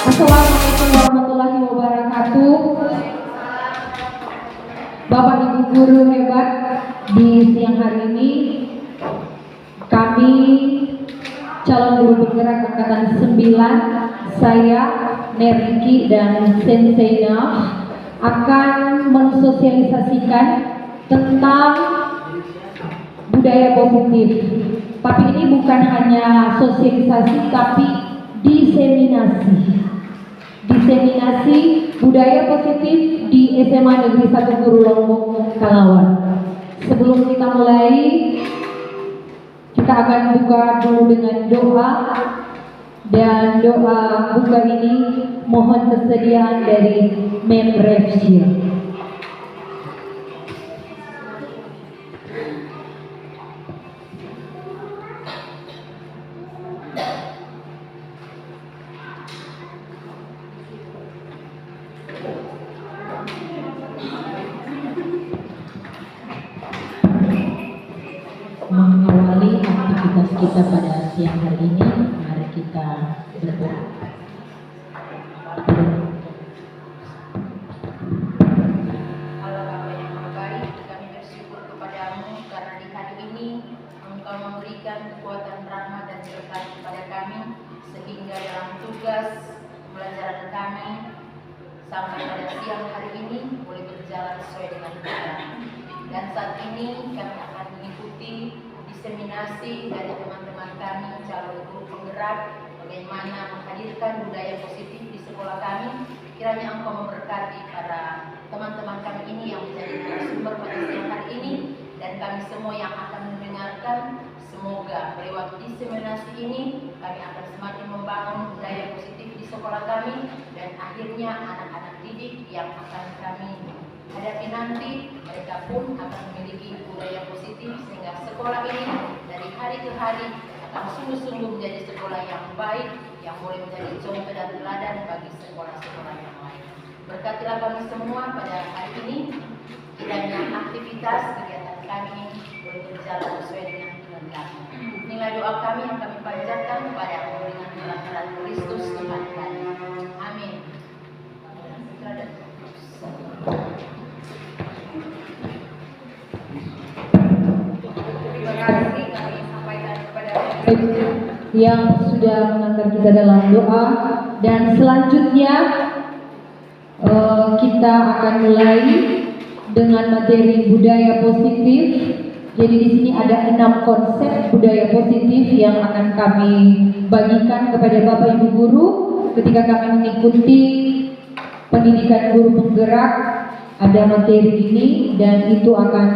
Assalamualaikum warahmatullahi wabarakatuh. Bapak Ibu guru hebat, di siang hari ini kami calon guru penggerak angkatan 9, saya Neriki dan Sensei Naf akan mensosialisasikan tentang budaya positif. Tapi ini bukan hanya sosialisasi, tapi diseminasi budaya positif di SMA Negeri 1 Guru Lombok Kalawan. Sebelum kita mulai, kita akan buka dulu dengan doa, dan doa buka ini mohon kesediaan dari Mem Refsyir. Mengawali aktivitas kita pada siang hari ini, mari kita berdoa. Allah Bapa yang Maha Baik, kami bersyukur kepadamu karena di hari ini Engkau memberikan kekuatan rahmat dan berkat kepada kami, sehingga dalam tugas pembelajaran kami sampai pada siang hari ini boleh berjalan sesuai dengan rencana. Dan saat ini kami akan mengikuti diseminasi dari teman-teman kami calon guru penggerak bagaimana menghadirkan budaya positif di sekolah kami. Kiranya Engkau memberkati para teman-teman kami ini yang menjadi narasumber pada siang hari ini, dan kami semua yang akan mendengarkan. Semoga lewat diseminasi ini kami akan semakin membangun budaya positif di sekolah kami, dan akhirnya anak-anak didik yang akan kami hadapi nanti mereka pun akan memiliki budaya positif, sehingga sekolah ini dari hari ke hari akan sungguh-sungguh menjadi sekolah yang baik, yang boleh menjadi contoh dan teladan bagi sekolah-sekolah yang lain. Berkatilah kami semua pada hari ini, kiranya aktivitas kegiatan kami boleh berjalan sesuai dengan kehendak. Inilah doa kami yang kami panjatkan kepada dengan kelahiran Kristus Tuhan kami. Amin. Yang sudah mengantar kita dalam doa, dan selanjutnya kita akan mulai dengan materi budaya positif. Jadi di sini ada 6 konsep budaya positif yang akan kami bagikan kepada Bapak Ibu guru ketika kami mengikuti pendidikan guru penggerak. Ada materi ini dan itu akan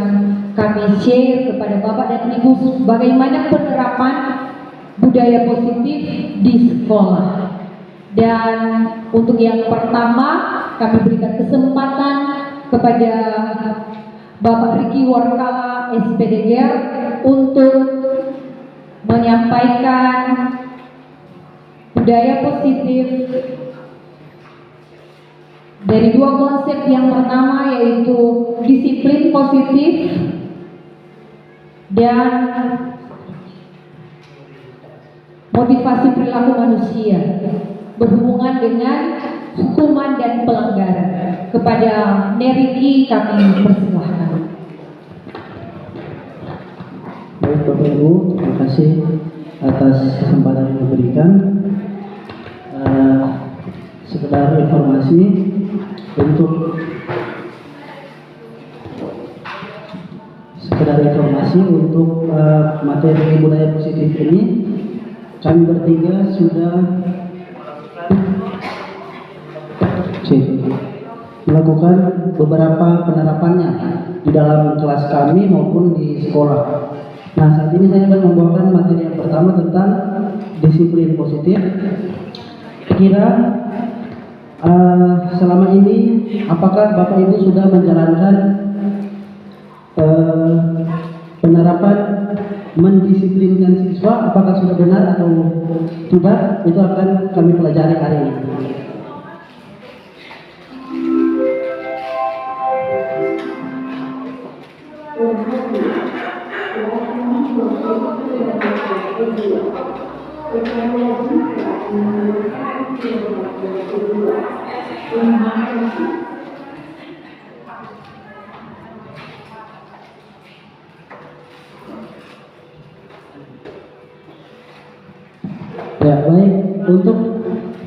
kami share kepada Bapak dan Ibu bagaimana penerapan budaya positif di sekolah. Dan untuk yang pertama kami berikan kesempatan kepada Bapak Riki Warkala SPDGR untuk menyampaikan budaya positif dari 2 konsep. Yang pertama yaitu disiplin positif dan motivasi perilaku manusia berhubungan dengan hukuman dan pelanggaran. Kepada Neriki kami persilahkan. Baik Bapak Ibu, terima kasih atas kesempatan yang diberikan. Sekedar informasi untuk materi budaya positif ini, kami bertiga sudah melakukan beberapa penerapannya di dalam kelas kami maupun di sekolah. Nah, saat ini saya akan membawakan materi yang pertama tentang disiplin positif. Kira selama ini apakah Bapak Ibu sudah menjalankan penerapan mendisiplinkan siswa? Apakah sudah benar atau tidak? Itu akan kami pelajari hari ini. Ya, baik. Untuk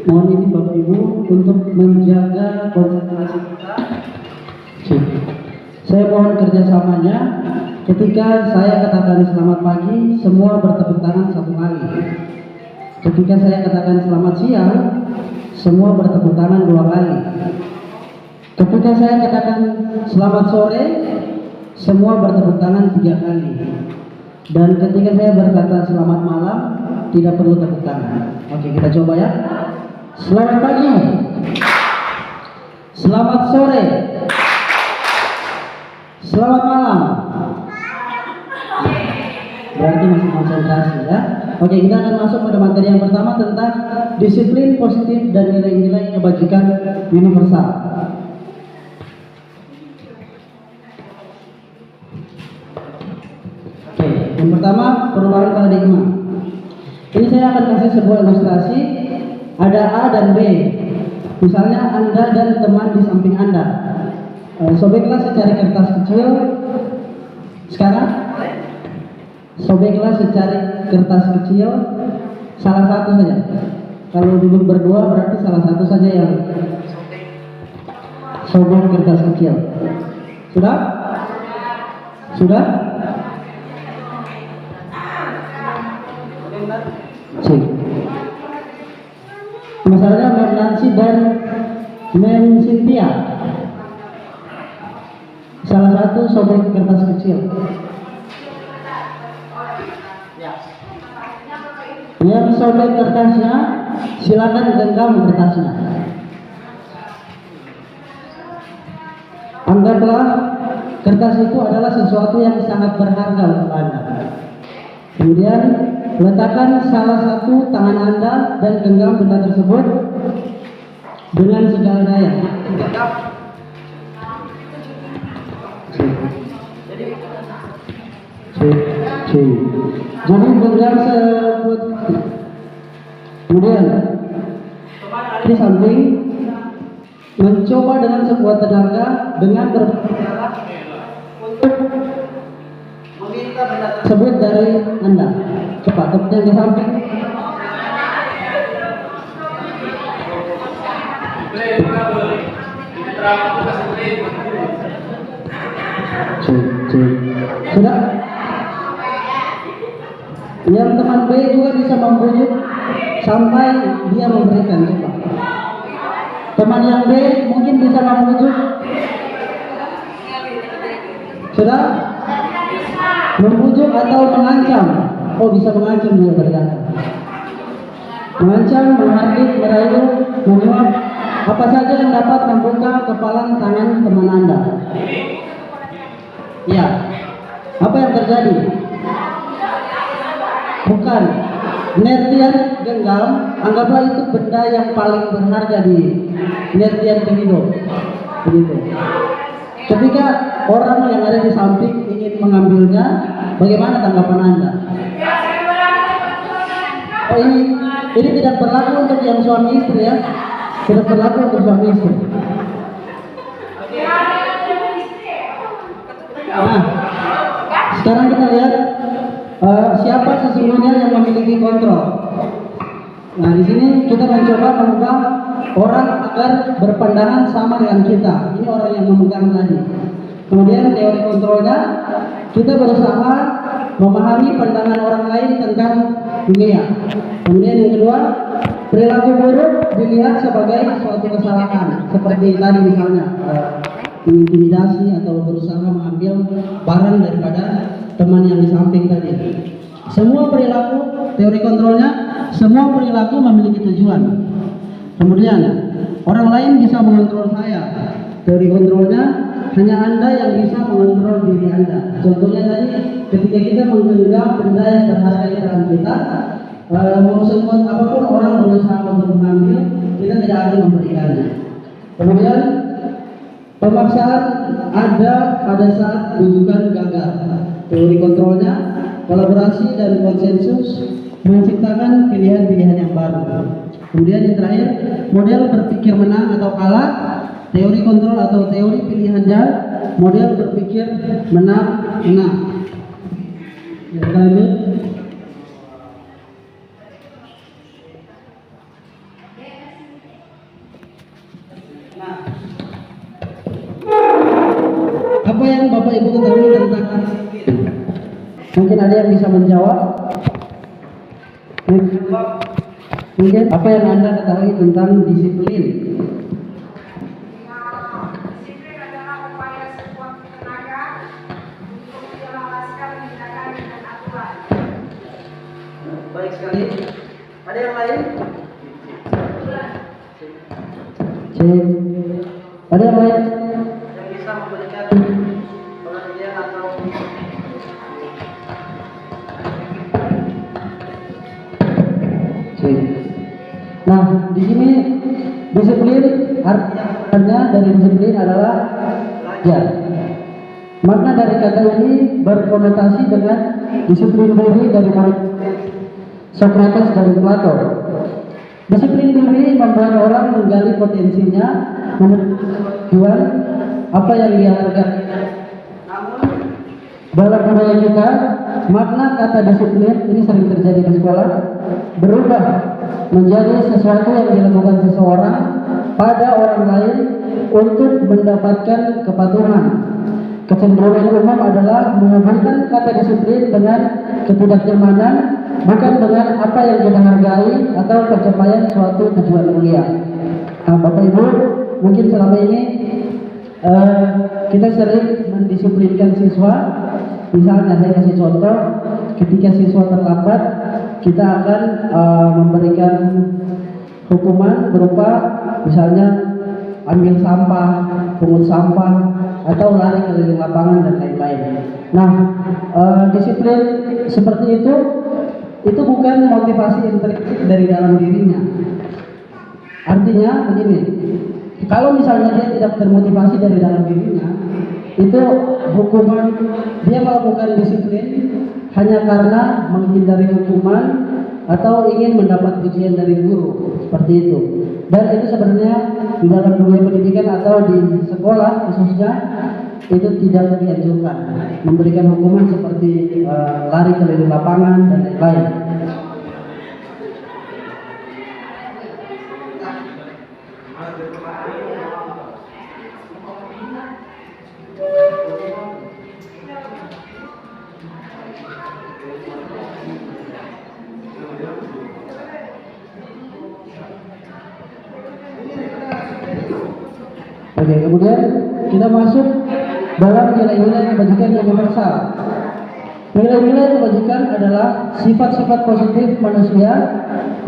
mohon izin Bapak Ibu untuk menjaga konsentrasi kita. Saya mohon kerjasamanya. Ketika saya katakan selamat pagi, semua bertepuk tangan satu kali. Ketika saya katakan selamat siang, semua bertepuk tangan dua kali. Ketika saya katakan selamat sore, semua bertepuk tangan 3 kali. Dan ketika saya berkata selamat malam, tidak perlu tepuk tangan. Oke, kita coba ya. Selamat pagi. Selamat sore. Selamat malam. Berarti masih konsentrasi ya. Oke, kita akan masuk pada materi yang pertama tentang disiplin positif dan nilai-nilai kebajikan universal. Oke, yang pertama perubahan paradigma. Ini saya akan kasih sebuah ilustrasi. Ada A dan B. Misalnya Anda dan teman di samping Anda. Sobeklah secari kertas kecil. Sekarang sobeklah secari kertas kecil, salah satu saja. Kalau duduk berdua berarti salah satu saja yang sobek kertas kecil. Sudah? Sudah? Cik. Masalahnya Mem Nancy dan Mem Cynthia. Salah satu sobek kertas kecil. Yang sobek kertasnya, silakan genggam kertasnya. Anggaplah kertas itu adalah sesuatu yang sangat berharga untuk Anda. Kemudian letakkan salah satu tangan Anda dan genggam benda tersebut dengan segala daya. Jadi genggam sebut. Kemudian di samping mencoba dengan sekuat tenaga dengan berbicara untuk meminta benda tersebut dari Anda. Cepat, tepuknya di samping. Sudah? Yang teman B juga bisa membujuk sampai dia memberikan. Coba. Teman yang B mungkin bisa membujuk. Sudah? Membujuk atau mengancam. Oh, bisa mengancam juga ternyata. Mengancam, menghardik, merayu, menyuap, apa saja yang dapat membuka kepalan tangan teman Anda. Ya. Apa yang terjadi? Bukan. Pengertian genggam, anggaplah itu benda yang paling berharga di pengertian hidup. Begitu. Ketika orang yang ada di samping ingin mengambilnya, bagaimana tanggapan Anda? Oh, ini tidak berlaku untuk yang suami istri ya. Tidak berlaku untuk suami istri. Nah, sekarang kita lihat siapa sesungguhnya yang memiliki kontrol. Nah, di sini kita mencoba mengubah orang agar berpandangan sama dengan kita. Ini orang yang memegang tadi. Kemudian teori kontrolnya, kita berusaha memahami pandangan orang lain tentang dunia. Kemudian yang kedua, perilaku buruk dilihat sebagai suatu kesalahan. Seperti tadi misalnya intimidasi atau berusaha mengambil barang daripada teman yang di samping tadi. Semua perilaku, teori kontrolnya, semua perilaku memiliki tujuan. Kemudian orang lain bisa mengontrol saya. Teori kontrolnya, hanya Anda yang bisa mengontrol diri Anda. Contohnya tadi, ketika kita menggenggam benda yang berharga di dalam kita, mau sekuat apapun orang berusaha untuk mengambil, kita tidak akan memberikannya. Kemudian pemaksaan ada pada saat rujukan gagal. Teori kontrolnya, kolaborasi dan konsensus menciptakan pilihan-pilihan yang baru. Kemudian yang terakhir, model berpikir menang atau kalah, teori kontrol atau teori pilihan dan model berpikir menang. Ya, kita lanjut. Nah, apa yang Bapak Ibu ketahui tentang disiplin? Mungkin ada yang bisa menjawab. Mungkin apa yang Anda ketahui tentang disiplin? Disiplin adalah upaya sekuat tenaga untuk menjelaskan tindakan dan aturan. Baik sekali. Ada yang lain? Cek. Ada yang lain yang bisa memberikan pengertian atau cek. Nah, di sini disiplin artinya dari disiplin adalah belajar. Makna dari kata ini berkonotasi dengan disiplin diri dari Socrates dan Plato. Disiplin diri membuat orang menggali potensinya, tujuan apa yang dia hargai. Namun dalam budaya kita, makna kata disiplin ini sering terjadi di sekolah berubah menjadi sesuatu yang dilakukan seseorang pada orang lain untuk mendapatkan kepatuhan. Kecenderungan umum adalah menghubungkan kata disiplin dengan ketidaknyamanan, bukan dengan apa yang kita hargai atau pencapaian suatu tujuan mulia. Nah, Bapak Ibu, mungkin selama ini kita sering mendisiplinkan siswa. Misalnya saya kasih contoh, ketika siswa terlambat, kita akan memberikan hukuman berupa misalnya ambil sampah, pungut sampah, atau lari keliling lapangan dan lain-lain. Nah, disiplin seperti itu bukan motivasi intrinsik dari dalam dirinya. Artinya begini, kalau misalnya dia tidak termotivasi dari dalam dirinya, itu hukuman, dia melakukan disiplin hanya karena menghindari hukuman atau ingin mendapat pujian dari guru, seperti itu. Dan itu sebenarnya di dalam dunia pendidikan atau di sekolah khususnya itu tidak dianjurkan memberikan hukuman seperti lari keliling lapangan dan lain-lain. Oke, kemudian kita masuk dalam nilai-nilai kebajikan yang universal. Nilai-nilai kebajikan adalah sifat-sifat positif manusia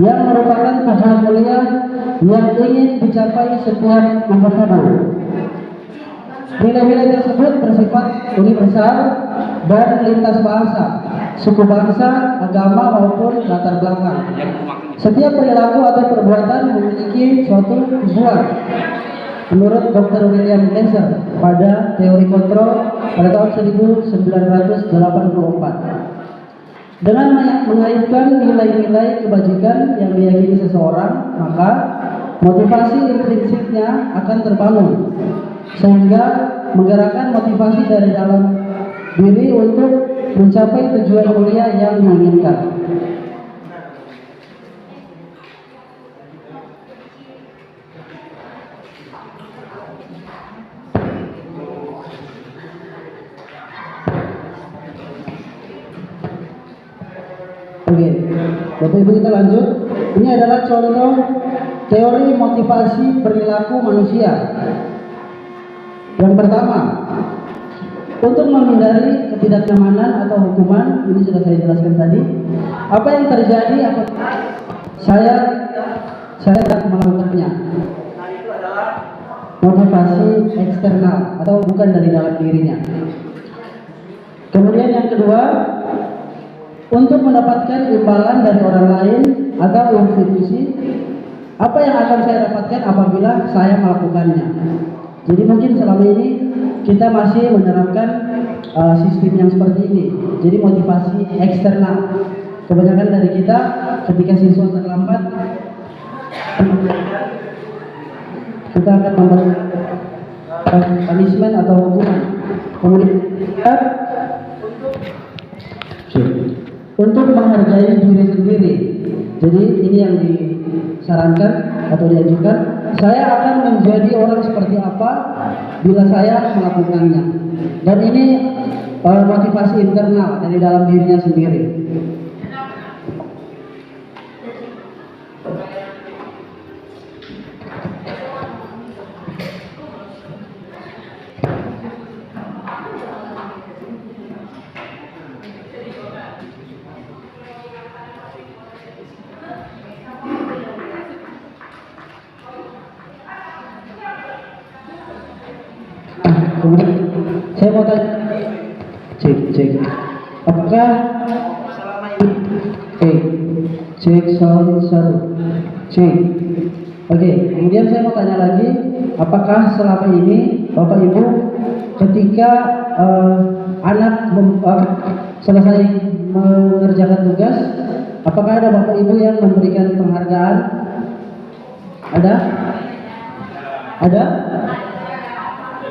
yang merupakan tujuan mulia yang ingin dicapai setiap individu. Nilai-nilai tersebut bersifat universal dan lintas bahasa, suku bangsa, agama maupun latar belakang. Setiap perilaku atau perbuatan memiliki suatu tujuan. Menurut Dr. William Glasser pada teori kontrol pada tahun 1984. Dengan mengaitkan nilai-nilai kebajikan yang diyakini seseorang, maka motivasi intrinsiknya akan terbangun, sehingga menggerakkan motivasi dari dalam diri untuk mencapai tujuan mulia yang diinginkan. Oke, Bapak Ibu kita lanjut. Ini adalah contoh teori motivasi perilaku manusia. Yang pertama, untuk menghindari ketidaknyamanan atau hukuman, ini sudah saya jelaskan tadi. Apa yang terjadi apabila saya tidak melakukannya? Nah, itu adalah motivasi eksternal atau bukan dari dalam dirinya. Kemudian yang kedua, untuk mendapatkan imbalan dari orang lain atau institusi, apa yang akan saya dapatkan apabila saya melakukannya. Jadi mungkin selama ini kita masih menerapkan sistem yang seperti ini. Jadi motivasi eksternal. Kebanyakan dari kita ketika siswa terlambat, kita akan memberikan punishment atau hukuman. Kemudian untuk menghargai diri sendiri. Jadi ini yang disarankan atau diajukan. Saya akan menjadi orang seperti apa bila saya melakukannya. Dan ini motivasi internal dari dalam dirinya sendiri. Kemudian saya mau tanya, cek, apakah selama ini, cek sound cek, oke. Kemudian saya mau tanya lagi, apakah selama ini Bapak Ibu ketika anak selesai mengerjakan tugas, apakah ada Bapak Ibu yang memberikan penghargaan? Ada? Ada?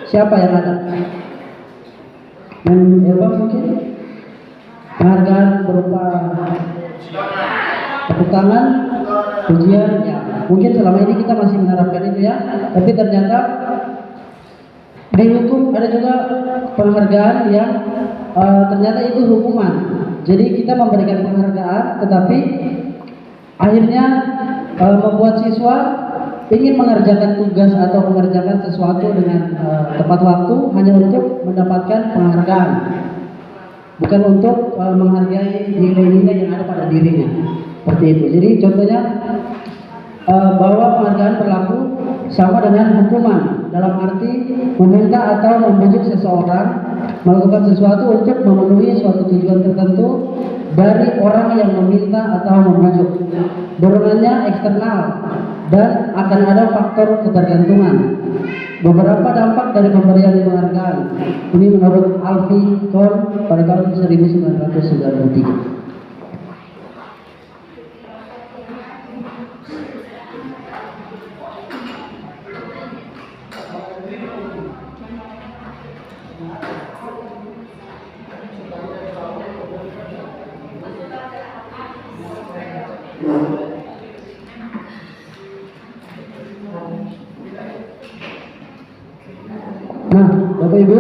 Siapa yang ada? Yang hebat mungkin? Penghargaan berupa tepuk tangan, pujian, ya. Mungkin selama ini kita masih menerapkan itu ya, tapi ternyata di hukum ada juga penghargaan yang ternyata itu hukuman. Jadi kita memberikan penghargaan, tetapi akhirnya membuat siswa ingin mengerjakan tugas atau mengerjakan sesuatu dengan tepat waktu hanya untuk mendapatkan penghargaan, bukan untuk menghargai nilai-nilai yang ada pada dirinya. Seperti itu. Jadi contohnya bahwa penghargaan berlaku sama dengan hukuman, dalam arti meminta atau membujuk seseorang melakukan sesuatu untuk memenuhi suatu tujuan tertentu dari orang yang meminta atau membujuk. Dorongannya eksternal dan akan ada faktor ketergantungan. Beberapa dampak dari pemberian penghargaan ini menurut Alfie Kohn pada tahun 1993. Nah, Bapak Ibu,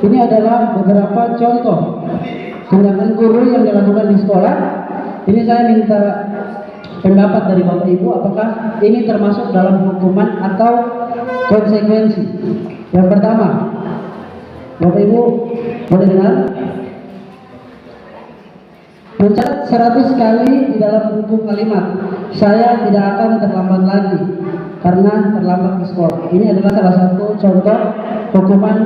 ini adalah beberapa contoh tindakan guru yang dilakukan di sekolah. Ini saya minta pendapat dari Bapak Ibu, apakah ini termasuk dalam hukuman atau konsekuensi. Yang pertama, Bapak Ibu boleh dengar? Mencatat 100 kali di dalam buku kalimat, saya tidak akan terlambat lagi karena terlambat di sekolah. Ini adalah salah satu contoh hukuman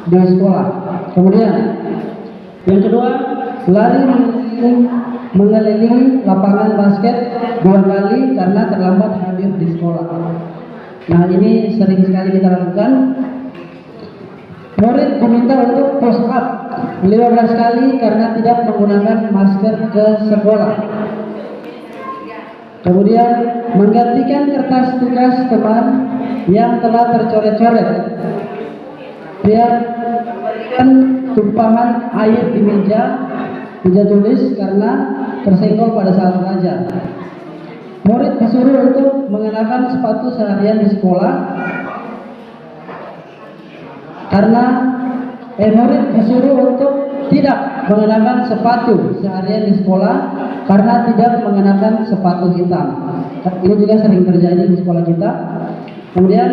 di sekolah. Kemudian yang kedua, lari mengelilingi lapangan basket 2 kali karena terlambat hadir di sekolah. Nah, ini sering sekali kita lakukan. Murid diminta untuk push up 15 kali karena tidak menggunakan masker ke sekolah. Kemudian menggantikan kertas tugas teman yang telah tercoret-coret. Dia memberikan tumpahan air di meja tulis karena tersenggol pada saat belajar. Murid disuruh untuk mengenakan sepatu seharian di sekolah karena murid disuruh untuk tidak mengenakan sepatu seharian di sekolah karena tidak mengenakan sepatu hitam. Ini juga sering terjadi di sekolah kita. Kemudian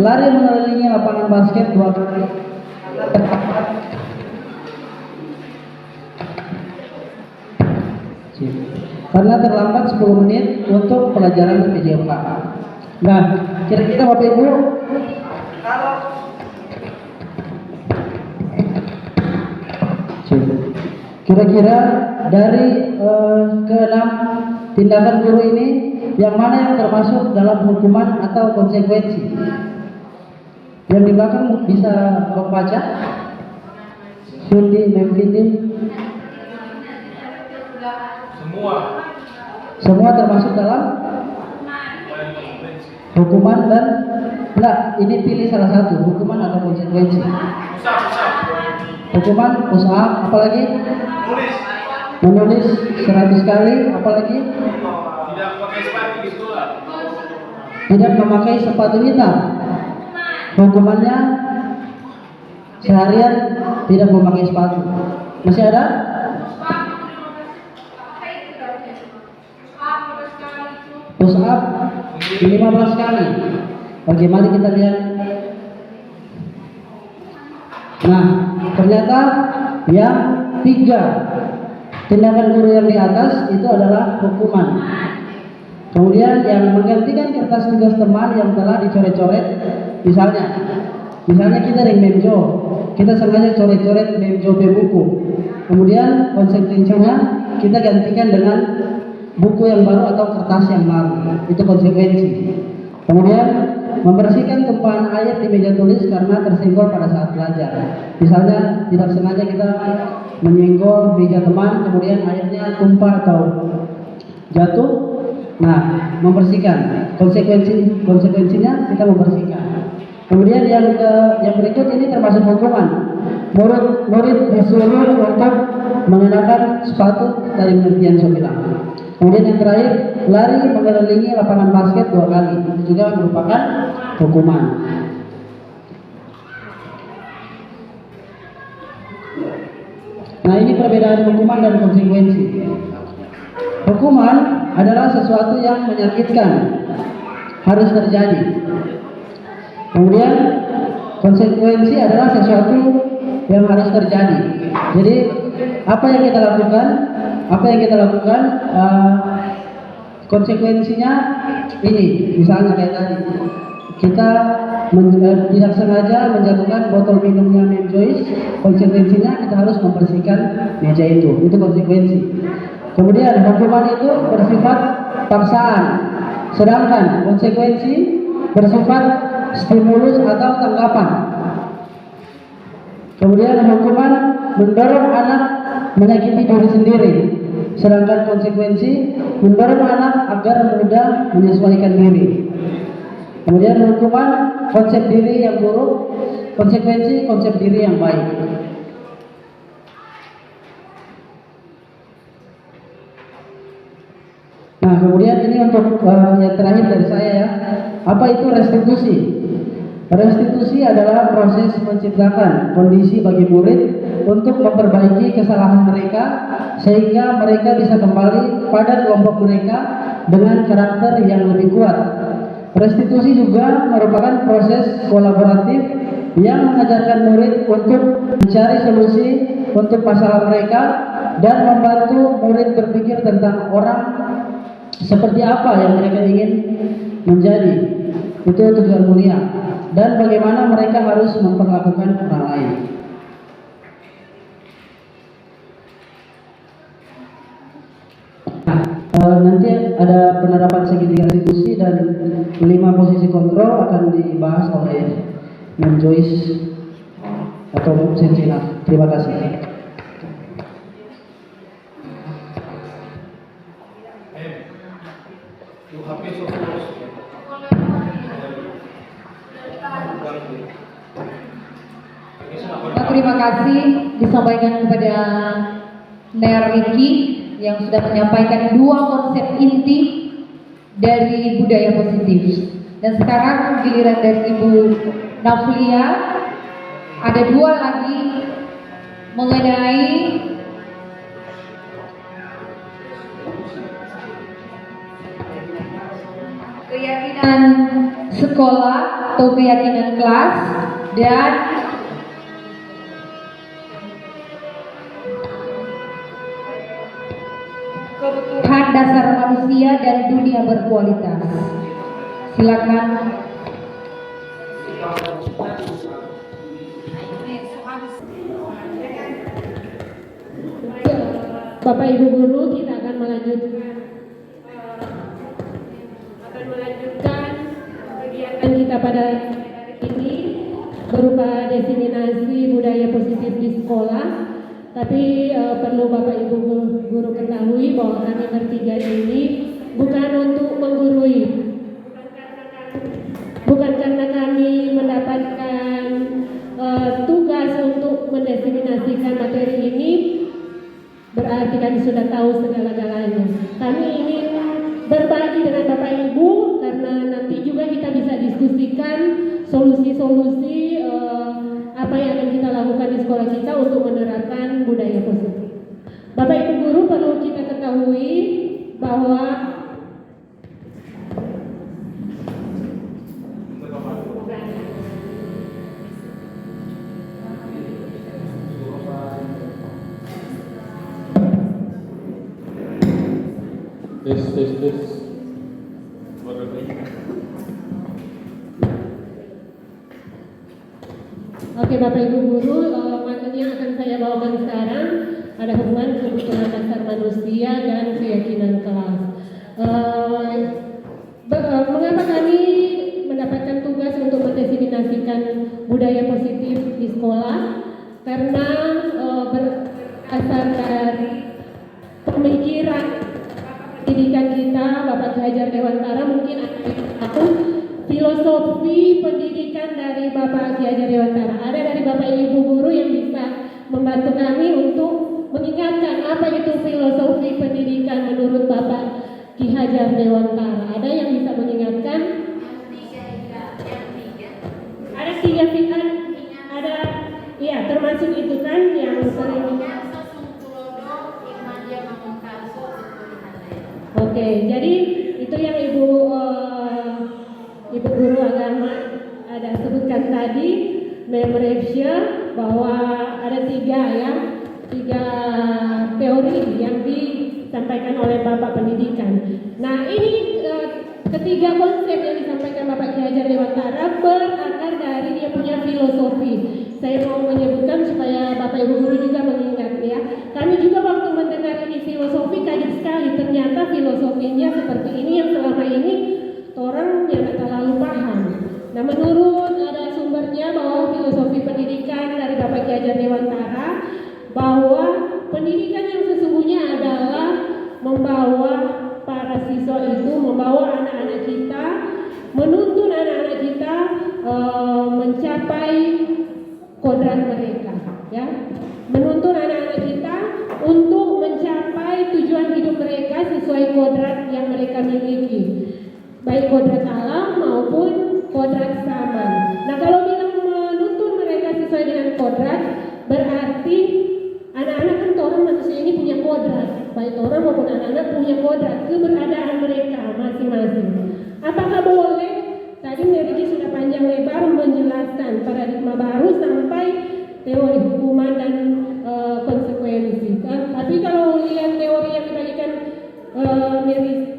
lari mengelilingi lapangan basket 2 kali karena terlambat 10 menit untuk pelajaran PJK. Nah, kira-kira Bapak Ibu, kira-kira dari ke-6 tindakan guru ini, yang mana yang termasuk dalam hukuman atau konsekuensi? Yang di belakang bisa membaca? Sundi, Memfiti? Semua termasuk dalam hukuman dan enggak, ini pilih salah satu, hukuman atau konsekuensi. Hukuman, push up, apalagi? Menulis 100 kali, apalagi? Tidak memakai sepatu hitam. Hukumannya seharian tidak memakai sepatu. Masih ada? Push up 15 kali. Oke, mari kita lihat. Nah, ternyata yang 3 tindakan guru yang di atas itu adalah hukuman. Kemudian yang menggantikan kertas tugas teman yang telah dicoret-coret, misalnya kita dari memjo, kita sengaja coret-coret memjo buku. Kemudian konsekuensinya kita gantikan dengan buku yang baru atau kertas yang baru. Itu konsekuensi. Kemudian membersihkan tumpahan air di meja tulis karena tersenggol pada saat belajar. Misalnya tidak sengaja kita menyenggol meja teman, kemudian airnya tumpah atau jatuh. Nah, membersihkan. Konsekuensinya kita membersihkan. Kemudian yang berikut ini termasuk hukuman. Murid disuruh untuk mengenakan sepatu dari pengertian saya bilang. Kemudian yang terakhir, lari mengelilingi lapangan basket 2 kali. Itu juga merupakan hukuman. Nah, ini perbedaan hukuman dan konsekuensi. Hukuman adalah sesuatu yang menyakitkan, harus terjadi. Kemudian konsekuensi adalah sesuatu yang harus terjadi. Jadi apa yang kita lakukan, konsekuensinya ini. Misalnya kayak tadi, kita tidak sengaja menjatuhkan botol minumnya Mem Joyce, konsekuensinya kita harus membersihkan meja itu konsekuensi. Kemudian hukuman itu bersifat paksaan, sedangkan konsekuensi bersifat stimulus atau tanggapan. Kemudian hukuman mendorong anak menyakiti diri sendiri, sedangkan konsekuensi mendorong anak agar mudah menyesuaikan diri. Kemudian hukuman konsep diri yang buruk, konsekuensi konsep diri yang baik. Nah, kemudian ini untuk yang terakhir dari saya ya. Apa itu restitusi? Restitusi adalah proses menciptakan kondisi bagi murid untuk memperbaiki kesalahan mereka sehingga mereka bisa kembali pada kelompok mereka dengan karakter yang lebih kuat. Restitusi juga merupakan proses kolaboratif yang mengajarkan murid untuk mencari solusi untuk masalah mereka dan membantu murid berpikir tentang orang seperti apa yang mereka ingin menjadi. Itu tujuan mulia. Dan bagaimana mereka harus memperlakukan orang lain. Nanti ada penerapan segitiga restitusi dan 5 posisi kontrol akan dibahas oleh Mem Joyce atau Sensina. Terima kasih. Terima kasih disampaikan kepada Ner Riki yang sudah menyampaikan 2 konsep inti dari budaya positif. Dan sekarang giliran dari Ibu Naflia, ada 2 lagi mengenai keyakinan sekolah atau keyakinan kelas dan kebutuhan dasar manusia dan dunia berkualitas. Silakan. Bapak Ibu guru, kita akan melanjutkan kegiatan kita pada ini berupa diseminasi budaya positif di sekolah. Tapi perlu Bapak Ibu guru ketahui bahwa kami bertiga ini bukan untuk menggurui, bukan karena bukan karena kami mendapatkan tugas untuk mendiseminasikan materi ini berarti kami sudah tahu segala-galanya. Kami ingin berbagi dengan Bapak Ibu karena nanti juga kita bisa diskusikan solusi-solusi apa yang akan kita lakukan di sekolah kita untuk menerapkan budaya positif. Bapak Ibu guru, perlu kita ketahui bahwa Tes. Oke Bapak Ibu guru, materi yang akan saya bawakan sekarang ada hubungan kebutuhan dasar manusia dan keyakinan kelas. Mengapa kami mendapatkan tugas untuk mendiseminasikan budaya positif di sekolah? Karena berasal dari pemikiran pendidikan kita, Bapak Ki Hajar Dewantara, mungkin aku filosofi pendidikan dari Bapak Ki Hajar Dewantara. Ada dari Bapak Ibu guru yang bisa membantu kami untuk mengingatkan apa itu filosofi pendidikan menurut Bapak Ki Hajar Dewantara. Ada yang bisa mengingatkan? Ada 3 fitan, ada, ya termasuk itu kan yang sering. Oke, jadi itu yang Ibu guru agama ada sebutkan tadi, memorable, bahwa ada 3 teori yang disampaikan oleh Bapak Pendidikan. Nah ini ketiga konsep yang disampaikan Bapak Ki Hajar Dewantara berakar dari dia punya filosofi. Saya mau menyebutkan supaya Bapak Ibu guru juga mengingat ya. Kami juga waktu mendengar ini filosofi kaget sekali, ternyata filosofinya seperti ini yang selama ini orang yang tak terlalu paham. Nah menurut ada sumbernya bahwa filosofi pendidikan dari Bapak Ki Hajar Dewantara bahwa pendidikan yang sesungguhnya adalah membawa para siswa itu, membawa anak-anak kita, menuntun anak-anak kita mencapai kodrat mereka, ya, menuntun anak-anak kita untuk mencapai tujuan hidup mereka sesuai kodrat yang mereka miliki, baik kodrat alam maupun kodrat zaman. Nah kalau bilang menuntun mereka sesuai dengan kodrat, berarti anak-anak kan orang manusia ini punya kodrat, baik orang maupun anak-anak punya kodrat keberadaan mereka masing-masing. Apakah boleh? Tadi Meriki sudah panjang lebar menjelaskan paradigma baru sampai teori hukuman dan konsekuensi. Tapi kalau lihat teori yang dibagikan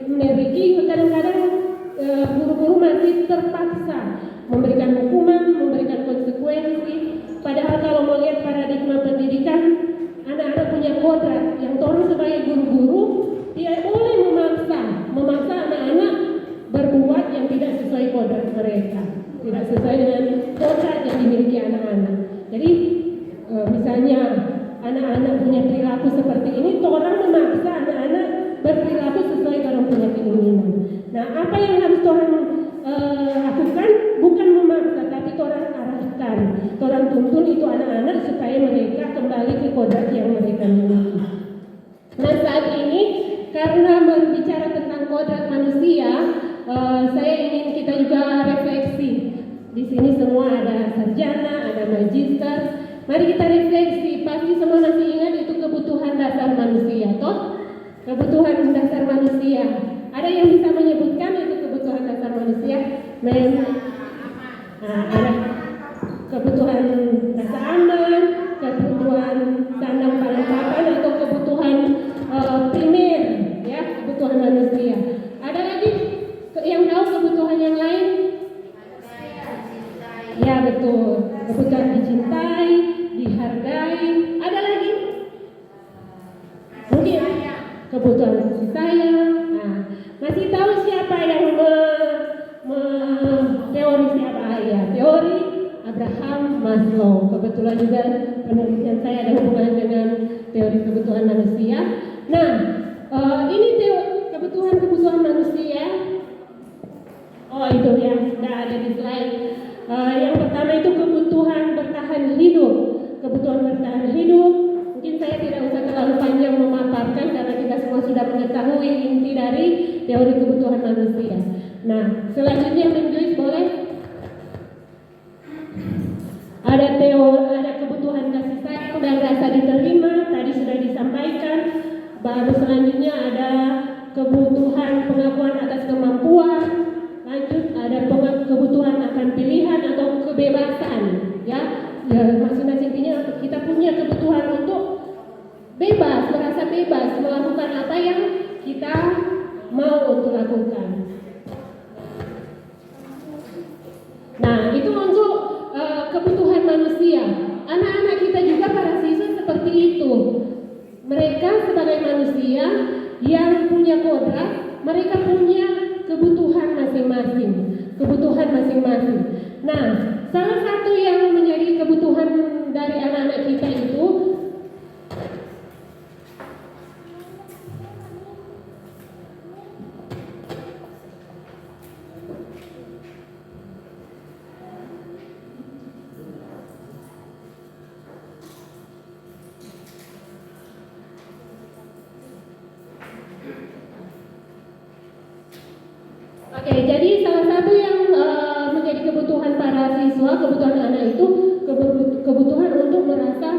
Meriki, kadang-kadang guru-guru masih terpaksa memberikan hukuman, memberikan konsekuensi. Padahal kalau melihat paradigma pendidikan, anak-anak punya kodrat yang orang sebagai guru-guru tidak boleh memaksa anak-anak berbuat yang tidak sesuai kodrat mereka, tidak sesuai dengan kodrat yang dimiliki anak-anak. Jadi misalnya anak-anak punya perilaku seperti ini, orang memaksa anak-anak berperilaku sesuai orang punya keinginan. Nah apa yang harus orang lakukan? Bukan memaksa, tapi orang arahkan, orang tuntun itu anak-anak supaya mereka kembali ke kodrat yang mereka miliki. Nah saat ini karena berbicara tentang kodrat manusia, saya ingin kita juga refleksi. Di sini semua ada sarjana, ada magister. Mari kita refleksi. Pasti semua masih ingat itu kebutuhan dasar manusia, toh? Kebutuhan dasar manusia. Ada yang bisa menyebutkan itu kebutuhan dasar manusia? Ada kebutuhan rasa aman, kebutuhan sandang pangan papan, atau kebutuhan primer, ya, kebutuhan manusia. Ada lagi yang tahu kebutuhan yang lain? Ya betul, kebutuhan dicintai, dihargai. Ada lagi? Mungkin kebutuhan kasih sayang. Nah, masih tahu siapa yang teori siapa ya? Teori Abraham Maslow. Kebetulan juga penelitian saya ada hubungan dengan teori kebutuhan manusia. Nah, ini kebutuhan manusia Oh, itu yang sudah ada di slide. Yang pertama itu kebutuhan bertahan hidup. Kebutuhan bertahan hidup, mungkin saya tidak usah terlalu panjang memaparkan karena kita semua sudah mengetahui inti dari teori kebutuhan manusia. Nah, selanjutnya Joyce boleh? Ada kebutuhan kasih sayang dan rasa diterima, tadi sudah disampaikan. Baru selanjutnya ada kebutuhan pengakuan atas kemampuan. Lanjut ada kebutuhan akan pilihan atau kebebasan, ya. Masing-masing kita punya kebutuhan untuk bebas, merasa bebas melakukan apa yang kita mau untuk lakukan. Nah, itu untuk kebutuhan manusia. Anak-anak kita juga para siswa seperti itu. Mereka sebagai manusia yang punya kodrat, mereka punya kebutuhan masing-masing. Nah, salah satu yang menjadi kebutuhan dari anak-anak kita itu Oke, jadi salah satu yang menjadi kebutuhan para siswa, kebutuhan anak itu kebutuhan untuk merasa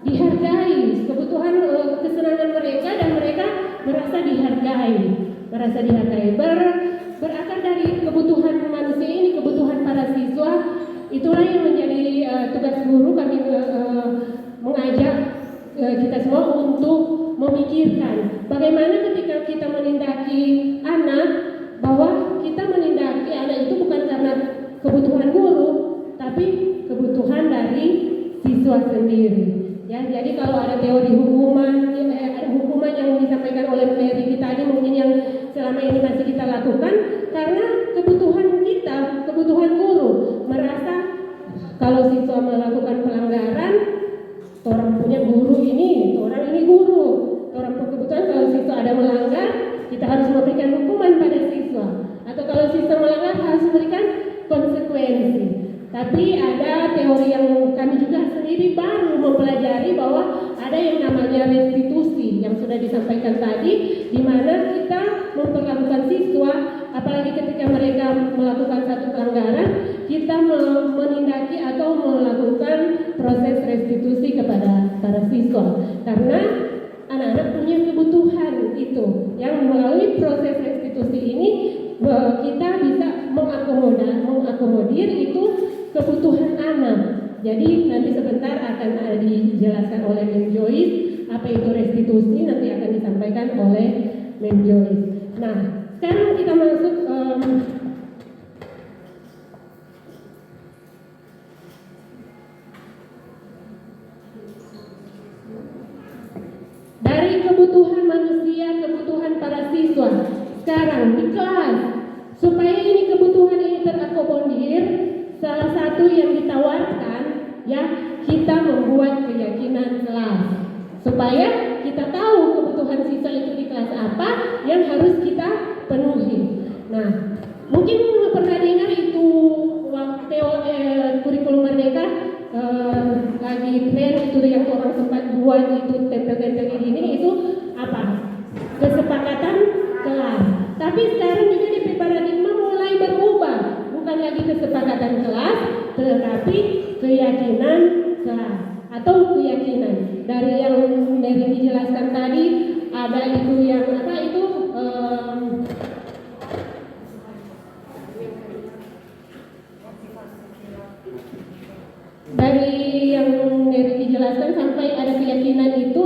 dihargai, kebutuhan kesenangan mereka dan mereka merasa dihargai. Berakar dari kebutuhan manusia ini, kebutuhan para siswa, itulah yang menjadi tugas guru kami mengajak kita semua untuk memikirkan bagaimana ketika kita menindaki anak, bahwa kita menindaki anak itu bukan karena kebutuhan guru, tapi kebutuhan dari siswa sendiri. Ya, jadi kalau ada teori hukuman, ada hukuman yang disampaikan oleh Mary tadi mungkin yang selama ini masih kita lakukan karena kebutuhan kita, kebutuhan guru merasa kalau siswa melakukan pelanggaran, orang punya guru ini, orang ini guru, orang kebutuhan kalau siswa ada melanggar, kita harus memberikan hukuman pada siswa, atau kalau siswa melanggar harus memberikan konsekuensi. Tapi ada teori yang kami juga sendiri baru mempelajari bahwa ada yang namanya restitusi yang sudah disampaikan tadi, di mana kita memperlakukan siswa, apalagi ketika mereka melakukan satu pelanggaran, kita menindaki atau melakukan proses restitusi kepada para siswa, karena anak-anak punya kebutuhan itu, yang melalui proses restitusi ini kita bisa mengakomodir itu kebutuhan anak. Jadi nanti sebentar akan dijelaskan oleh Mem Joyce apa itu restitusi, nanti akan disampaikan oleh Mem Joyce. Nah, sekarang kita masuk dari kebutuhan manusia, kebutuhan para siswa. Sekarang di kelas, supaya ini kebutuhan ini terakomodir, salah satu yang ditawarkan, ya, kita membuat keyakinan kelas. Supaya kita tahu kebutuhan siswa itu di kelas apa yang harus kita penuhi. Nah, mungkin pernah dengar itu waktu kurikulum Merdeka lagi tren itu yang orang sempat buat itu tempel-tempel ini itu apa? Kesepakatan kelas. Tapi sekarang juga di paradigma mulai berubah, bukan lagi kesepakatan kelas, tetapi keyakinan kelas atau keyakinan. Dari yang Mary dijelaskan tadi ada itu yang apa itu dari yang Mary dijelaskan sampai ada keyakinan itu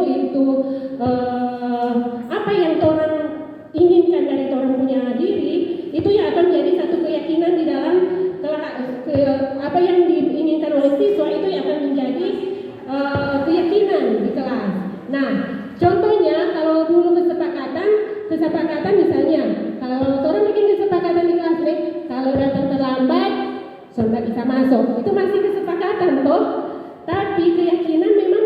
apa yang orang inginkan dari orang punya diri itu yang akan menjadi satu keyakinan di dalam apa yang diinginkan oleh siswa itu yang akan menjadi keyakinan di kelas. Nah, contohnya kalau dulu kesepakatan misalnya kalau orang bikin kesepakatan di kelas nih, kalau datang terlambat sudah bisa masuk, itu masih kesepakatan toh. Tapi keyakinan memang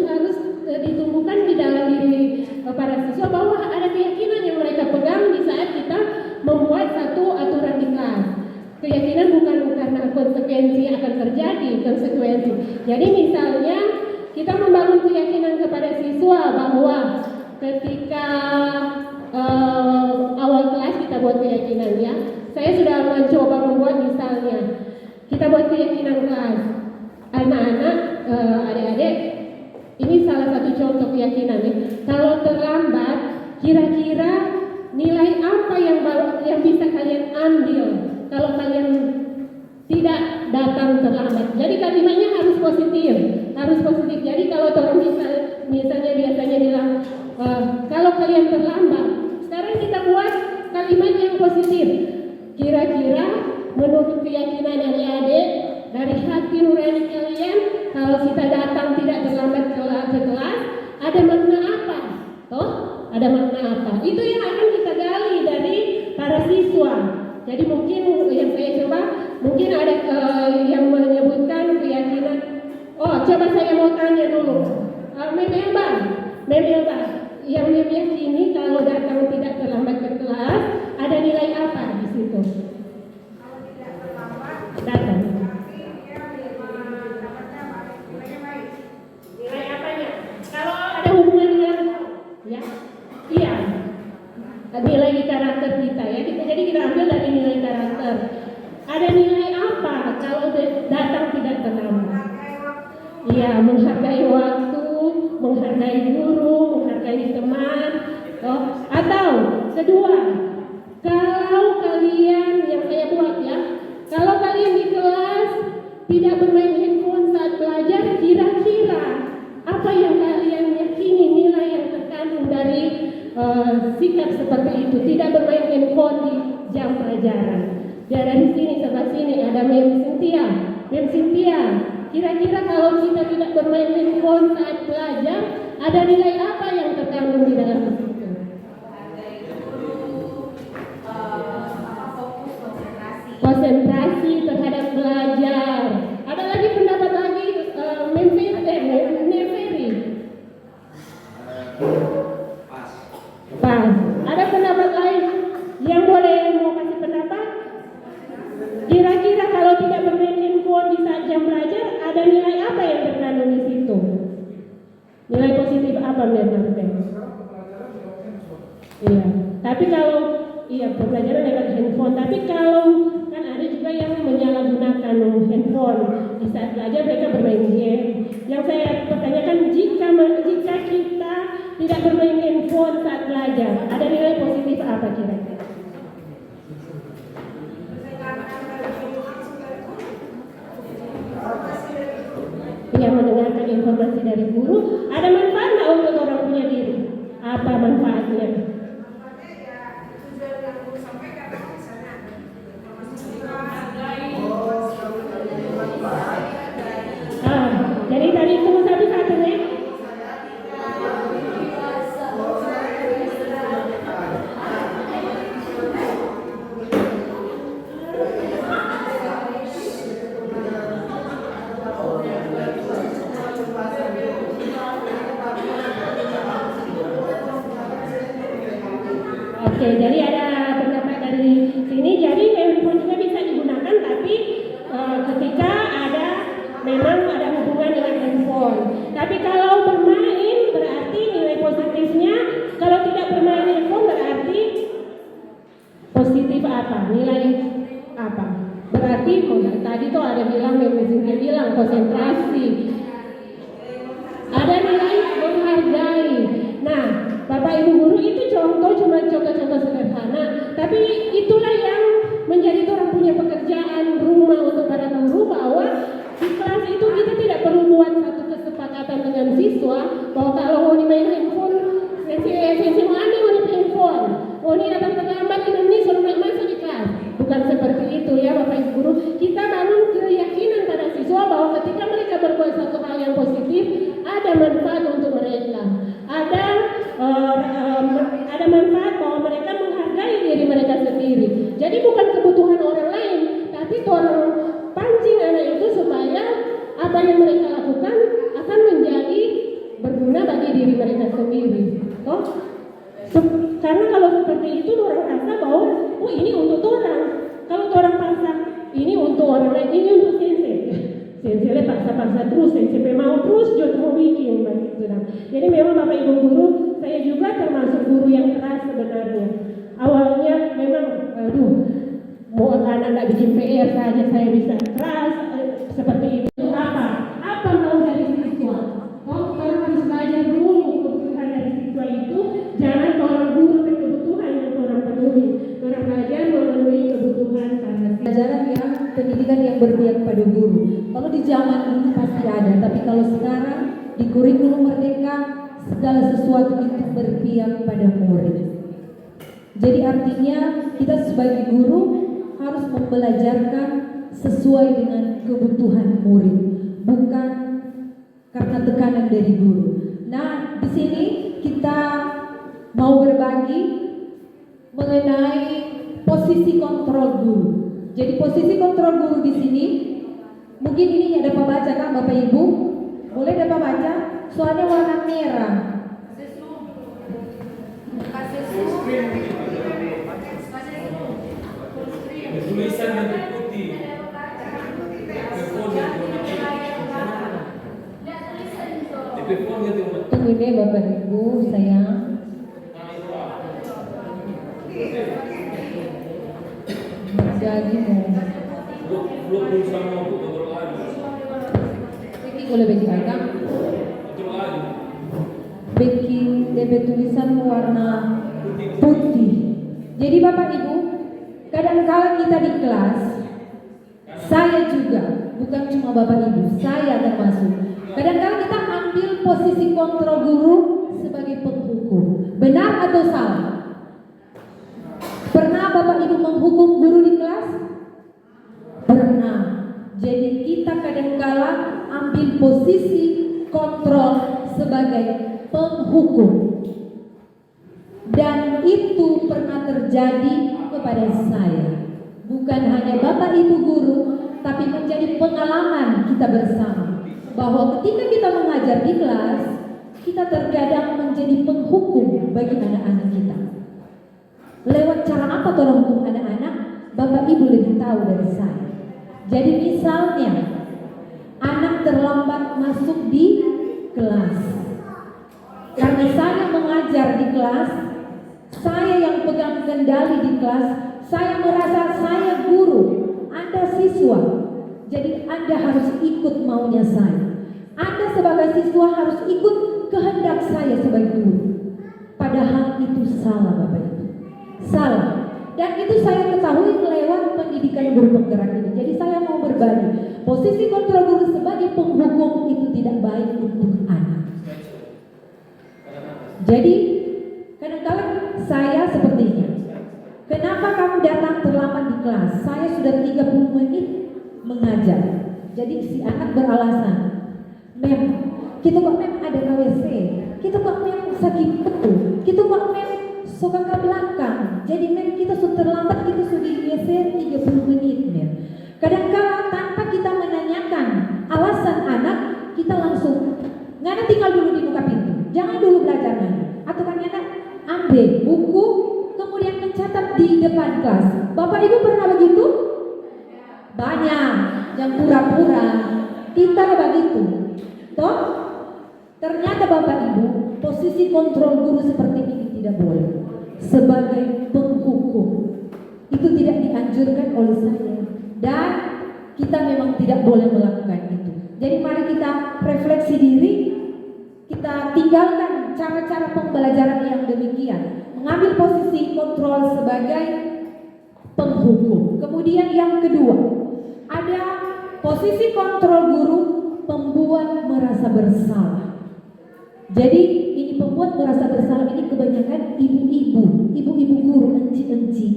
harus ditumbuhkan di dalam diri para siswa bahwa ada keyakinan yang mereka pegang di saat kita membuat satu aturan di kelas. Keyakinan bukan karena konsekuensi akan terjadi, konsekuensi. Jadi misalnya kita membangun keyakinan kepada siswa bahwa ketika awal kelas kita buat keyakinan ya. Saya sudah mencoba membuat misalnya kita buat keyakinan kelas. Anak-anak, adik-adik, ini salah satu contoh keyakinan nih. Kalau terlambat, kira-kira nilai apa yang bisa kalian ambil kalau kalian tidak datang terlambat? Jadi kalimatnya harus positif, harus positif. Jadi kalau orang misalnya biasanya bilang kalau kalian terlambat, sekarang kita buat kalimat yang positif. Kira-kira menurut keyakinan adik-adik dari hati nurani kalian, kalau kita datang tidak terlambat ke kelas, ada makna apa? Toh, ada makna apa? Itu yang akan kita gali dari para siswa. Jadi mungkin yang saya coba, mungkin ada yang menyebutkan keyakinan. Oh, coba saya mau tanya dulu, Mem Elba, yang meyakini kalau datang tidak terlambat ke kelas, ada nilai apa di situ? Kalau tidak terlambat, Datang. berarti dia mendapatnya baik, nilainya baik. Nilai apanya? Kalau ada hubungan dengan ya, iya, nilai di karakter kita ya. Jadi kita ambil dari nilai karakter. Ada nilai apa kalau datang tidak terlambat? Menghargai waktu, Iya, menghargai waktu, menghargai guru, menghargai teman. Oh, atau kedua, kalau kalian yang saya buat ya, kalau kalian di kelas tidak bermain handphone saat belajar, kira-kira apa yang kalian yakini nilai yang terkandung dari sikap seperti itu, tidak bermain handphone di jam pelajaran. Ya, dari sini sebelah sini ada Mem Cynthia. Kira-kira kalau kita tidak bermain handphone saat belajar, ada nilai apa yang terkandung di dalam situ? Fokus, Konsentrasi terhadap belajar. Ada lagi pendapat lagi Neferi? Pas. Ada pendapat lain yang boleh mau kasih pendapat? Kira-kira kalau tidak bermain handphone di saat jam belajar, ada nilai apa yang terkandung di situ? Nilai positif apa memang? Iya. Tapi kalau pembelajaran lewat handphone. Tapi kalau kan ada juga yang menyalahgunakan handphone di saat belajar, mereka bermain game. Yang saya pertanyakan, jika kita tidak bermain handphone saat belajar, ada nilai positif apa kira-kira? Yang mendengarkan informasi dari guru, ada manfaat nggak untuk orang punya diri? Apa manfaatnya? manfaatnya ya tujuan yang guru sampaikan, misalnya informasi Jadi tadi itu satu-satu nih. Oke, jadi ada pendapat dari sini. Jadi handphone juga bisa digunakan, tapi ketika memang ada hubungan dengan handphone. Tapi kalau bermain berarti nilai positifnya, kalau tidak bermain handphone berarti positif apa? Nilai apa? Berarti tadi tuh ada bilang konsentrasi. Ada nilai menghargai. Nah, Bapak Ibu guru itu cuma contoh-contoh sederhana, tapi itulah yang menjadi orang punya pekerjaan rumah untuk para guru, bahwa di kelas itu kita tidak perlu buat satu kesepakatan dengan siswa bahwa kalau mau main handphone, sensi mana mau main handphone, mau datang terlambat ini suruh masuk di kelas. Bukan seperti itu ya Bapak Ibu guru. Kita bangun keyakinan pada siswa bahwa ketika mereka berbuat satu hal yang positif, ada manfaat untuk mereka. Ada manfaat bahwa mereka menghargai diri mereka sendiri. Jadi bukan kebutuhan orang lain, tapi orang pancing anak itu supaya apa yang mereka lakukan akan menjadi berguna bagi diri mereka sendiri. Karena kalau seperti itu orang rasa bahwa ini untuk orang. Kalau orang paksa orang lain, ini untuk sensei. Sensei paksa-paksa terus, sensei mau terus juga mau bikin begitu. Nah, jadi memang Bapak Ibu guru, saya juga termasuk guru yang keras sebenarnya. Awalnya memang, mau anak nggak bikin PR saja saya bisa keras seperti itu. Apa mau dari siswa? Oh, kalau harus belajar dulu kebutuhan dari siswa itu, jangan orang guru kebutuhan yang orang penuhi. Orang belajar memenuhi kebutuhan karena Pelajaran yang pendidikan yang berpihak pada guru. Kalau di zaman dulu pasti ada, tapi kalau sekarang di kurikulum Merdeka segala sesuatu itu berpihak pada murid. Jadi artinya kita sebagai guru harus membelajarkan sesuai dengan kebutuhan murid, bukan karena tekanan dari guru. Nah, di sini kita mau berbagi mengenai posisi kontrol guru. Jadi posisi kontrol guru di sini, mungkin ini ada pembaca kan Bapak Ibu? Boleh dapat baca? Soalnya warna merah. Tulisan yang putih. Telepon gitu. Tunggu deh Bapak Ibu, sayang. Jadi Belum tulisan mau kontrol lagi. ini boleh bagi agak. Kontrol lagi. Bikin DP tulisan warna putih. Jadi Bapak Ibu, kadang-kala kita di kelas, saya juga, bukan cuma Bapak Ibu, saya termasuk. Kadang-kala kita ambil posisi kontrol guru sebagai penghukum. Benar atau salah? Pernah Bapak Ibu menghukum guru di kelas? Pernah. Jadi kita kadang-kala ambil posisi kontrol sebagai penghukum. Dan itu pernah terjadi kepada saya. Bukan hanya Bapak Ibu guru, tapi menjadi pengalaman kita bersama. Bahwa ketika kita mengajar di kelas, kita terkadang menjadi penghukum bagi anak-anak kita. Lewat cara apa tolong hukum anak-anak? Bapak Ibu lebih tahu dari saya. Jadi misalnya anak terlambat masuk di kelas, karena saya mengajar di kelas, saya yang pegang kendali di kelas, saya merasa saya guru, Anda siswa. Jadi Anda harus ikut maunya saya. Anda sebagai siswa harus ikut kehendak saya sebagai guru. Padahal itu salah Bapak Ibu. Salah. Dan itu saya ketahui lewat pendidikan guru penggerak ini. Jadi saya mau berbagi. Posisi kontrol guru sebagai penghukum itu tidak baik untuk anak. Jadi kadang-kadang saya sepertinya, kenapa kamu datang terlambat di kelas? Saya sudah 30 menit mengajar. Jadi si anak beralasan, Mem, kita kok Mem ada KWC, kita kok Mem sakit petu, kita kok Mem suka ke belakang. Jadi Mem kita sudah terlambat, kita sudah di WC 30 menit Mem. Kadang-kadang tanpa kita menanyakan alasan anak, kita langsung, Ngana tinggal dulu di muka pintu, jangan dulu belajar Ngana. Atau kan Ngana ambil buku, kemudian mencatat di depan kelas. Bapak Ibu pernah begitu? Banyak yang pura-pura. Kita begitu. Toh, ternyata Bapak Ibu, posisi kontrol guru seperti ini tidak boleh. Sebagai penghukum, itu tidak dianjurkan oleh saya. Dan kita memang tidak boleh melakukan itu. Jadi mari kita refleksi diri, kita tinggalkan cara-cara pembelajaran yang demikian. Mengambil posisi kontrol sebagai penghukum. Kemudian yang kedua, ada posisi kontrol guru pembuat merasa bersalah. Jadi ini pembuat merasa bersalah ini kebanyakan ibu-ibu guru, enci-enci.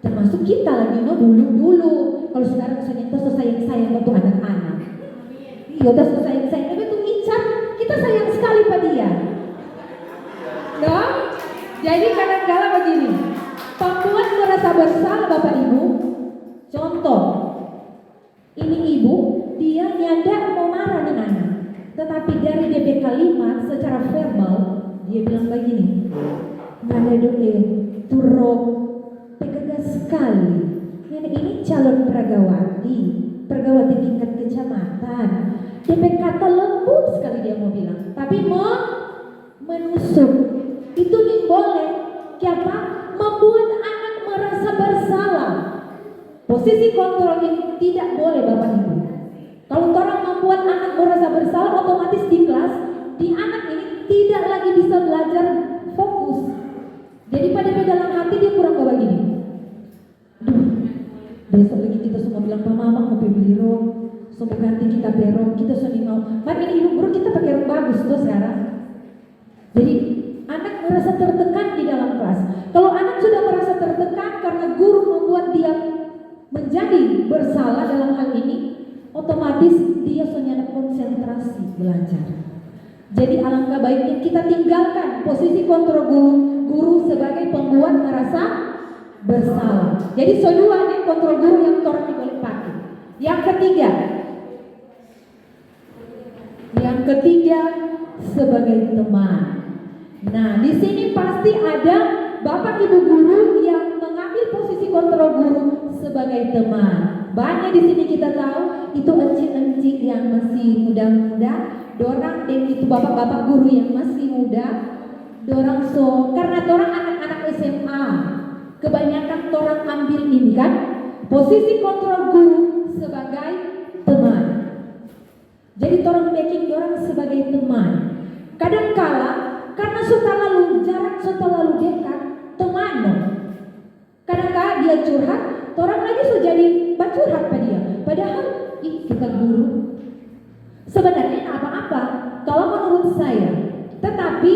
Termasuk kita lagi dulu. Kalau sekarang misalnya kita sayang untuk anak-anak. Iya, kita sayang, tapi itu Icat, kita sayang sekali pada dia. Nah, jadi kadang-kadang begini, pembuat merasa bersalah Bapak Ibu. Contoh, ini ibu, dia nyadar mau marah dengan anak, tetapi dari DP kalimat secara verbal dia bilang begini, nggak ada turok, tegas sekali, nenek ini calon pergawati tingkat kecamatan. DP kata lembut sekali dia mau bilang, tapi menusuk. Itu nih boleh, siapa? Membuat anak merasa bersalah. Posisi kontrol ini tidak boleh Bapak Ibu. Kalau orang membuat anak merasa bersalah, otomatis di kelas, di anak ini tidak lagi bisa belajar fokus. Jadi pada dalam hati dia kurang bawa gini. Aduh, besok lagi kita semua bilang Pak Mama mau beli rok, semua ganti kita berong, kita sudah mau. Mari ini ibu guru kita pakai rok bagus tuh sekarang. Jadi anak merasa tertekan di dalam kelas. Kalau anak sudah merasa tertekan karena guru membuat dia menjadi bersalah dalam hal ini, otomatis dia sudah konsentrasi belajar. Jadi alangkah baiknya kita tinggalkan posisi kontrol guru sebagai pembuat merasa bersalah. Jadi kedua nih kontrol guru yang orang boleh pakai. Yang ketiga sebagai teman. Nah, di sini pasti ada Bapak Ibu guru yang mengambil posisi kontrol guru sebagai teman. Banyak di sini kita tahu itu encik-encik yang masih muda-muda, dorang dan itu bapak-bapak guru yang masih muda, dorang karena dorang anak-anak SMA. Kebanyakan orang ambil ini kan posisi kontrol guru sebagai teman. Jadi orang making orang sebagai teman. Kadangkala karena sudah lalu jarak, sudah lalu dekat, teman. Kadangkala dia curhat, orang lagi sudah jadi curhat pada dia. Padahal kita guru. Sebenarnya apa-apa kalau menurut saya. Tetapi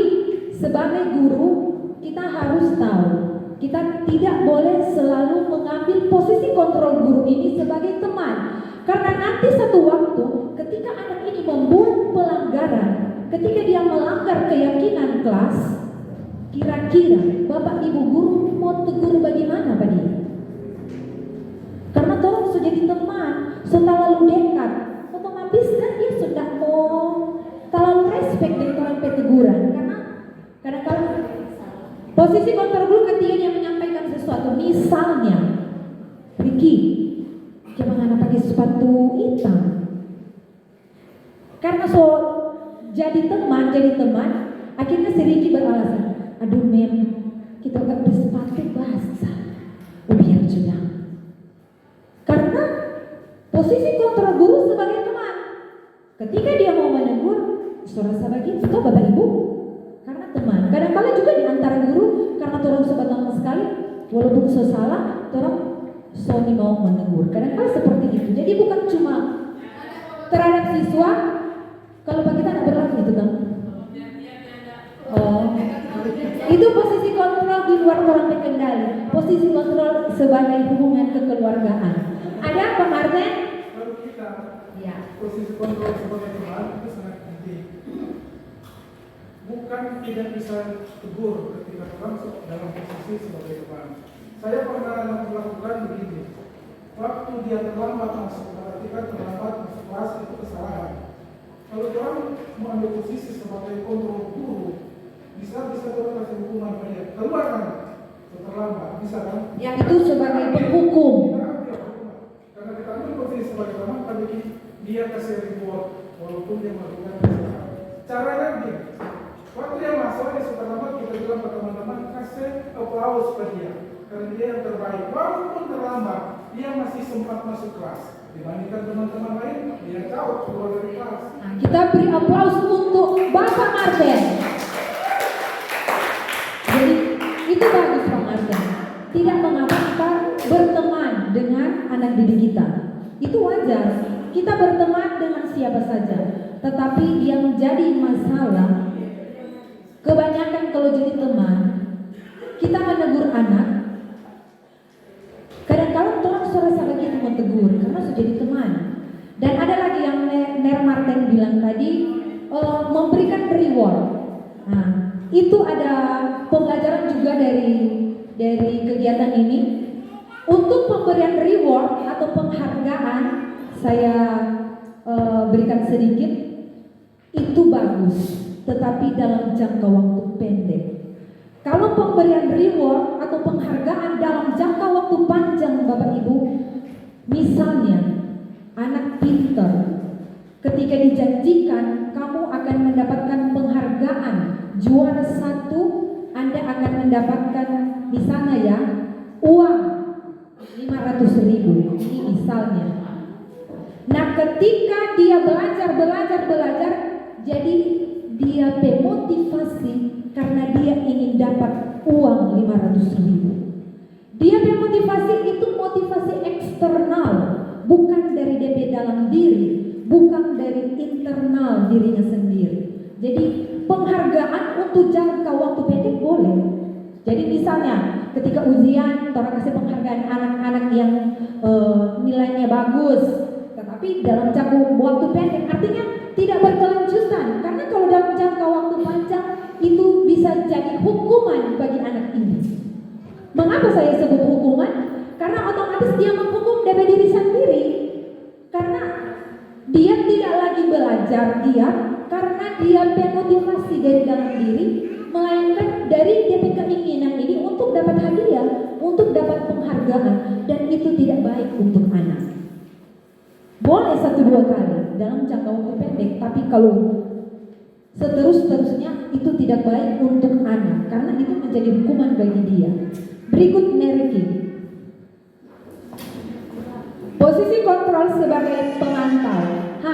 sebagai guru kita harus tahu, kita tidak boleh selalu mengambil posisi kontrol guru ini sebagai teman. Karena nanti satu waktu ketika anak ini membuat pelanggaran, ketika dia melanggar keyakinan kelas, kira-kira Bapak Ibu guru mau tegur bagaimana Pak dia? Karena orang sudah jadi teman, sudah lalu dekat, otomatis kan dia sudah terlalu respect dengan orang teguran. Karena kadang-kadang posisi kontrol guru ketika dia menyampaikan sesuatu, misalnya Ricky, jangan pakai sepatu hitam. Karena jadi teman, akhirnya si Ricky beralasan, aduh mem, kita gak bersepatu basah. Biar sudah. Karena posisi kontrol guru sebagai teman. Ketika dia mau menegur, suara begitu, itu Bapak Ibu. Karena teman. Kadang-kadang juga di antara guru, karena orang sebatang sekali, walaupun salah, orang Sony mau menegur. Kadang-kadang seperti itu. Jadi bukan cuma terhadap siswa. Kalau Pak kita tidak berlaku itu kan? Oh, itu posisi kontrol di luar orang terkendali. Posisi kontrol sebagai hubungan kekeluargaan. Ada Pak Martin? Kalau kita Ya. posisi kontrol sebagai teman itu sangat penting. Bukan tidak bisa tegur ketika orang dalam posisi sebagai teman. Saya pernah melakukan begini. Waktu dia terlambat masuk, berarti kan terlambat masuk kelas itu kesalahan. Kalau orang mengambil posisi sebagai kontrol guru, bisa orang kasih hukuman pada dia. Keluar kan? Terlambat, bisa kan? Yang itu sebagai penghukum. Karena kita ambil posisi sebagai teman, tapi dia kasih reward walaupun dia melakukan kesalahan. Caranya gini, waktu dia masuk dia sudah terlambat, kita bilang ke teman-teman kasih aplaus pada dia. Karena dia yang terbaik, walaupun terlambat, dia masih sempat masuk kelas. Dibandingkan teman-teman lain, dia jauh keluar dari kelas. Nah, kita beri aplaus untuk Bapak Martin. Jadi itu bagus Pak Martin. Tidak mengapa kita berteman dengan anak didik kita. Itu wajar. Kita berteman dengan siapa saja. Tetapi yang jadi masalah, kebanyakan kalau jadi teman, kita menegur anak. Kadang-kadang orang suara kita mau tegur karena sudah jadi teman. Dan ada lagi yang Ner Martin bilang tadi, memberikan reward. Nah, itu ada pembelajaran juga dari kegiatan ini. Untuk pemberian reward atau penghargaan, saya berikan sedikit. Itu bagus, tetapi dalam jangka waktu pendek. Kalau pemberian reward atau penghargaan dalam jangka waktu panjang, panjang Bapak Ibu. Misalnya anak pintar, ketika dijanjikan kamu akan mendapatkan penghargaan juara 1, Anda akan mendapatkan di sana ya uang 500.000. Ini misalnya. Nah, ketika dia belajar, jadi dia memotivasi karena dia ingin dapat uang 500.000. Dia memotivasi itu motivasi eksternal, bukan dari DP dalam diri, bukan dari internal dirinya sendiri. Jadi penghargaan untuk jangka waktu pendek boleh. Jadi misalnya ketika ujian, orang kasih penghargaan anak-anak yang nilainya bagus, tetapi dalam jangka waktu pendek, artinya tidak berkelanjutan. Karena kalau dalam jangka waktu panjang itu bisa jadi hukuman bagi anak ini. Mengapa saya sebut hukuman? Karena otomatis dia menghukum dari diri sendiri. Karena dia tidak lagi belajar karena dia termotivasi dari dalam diri, melainkan dari DP keinginan ini untuk dapat hadiah, untuk dapat penghargaan, dan itu tidak baik untuk anak. Boleh 1-2 kali dalam jangka waktu pendek, tapi kalau seterusnya itu tidak baik untuk anak, karena itu menjadi hukuman bagi dia. Berikut Nerki. Posisi kontrol sebagai pemantau.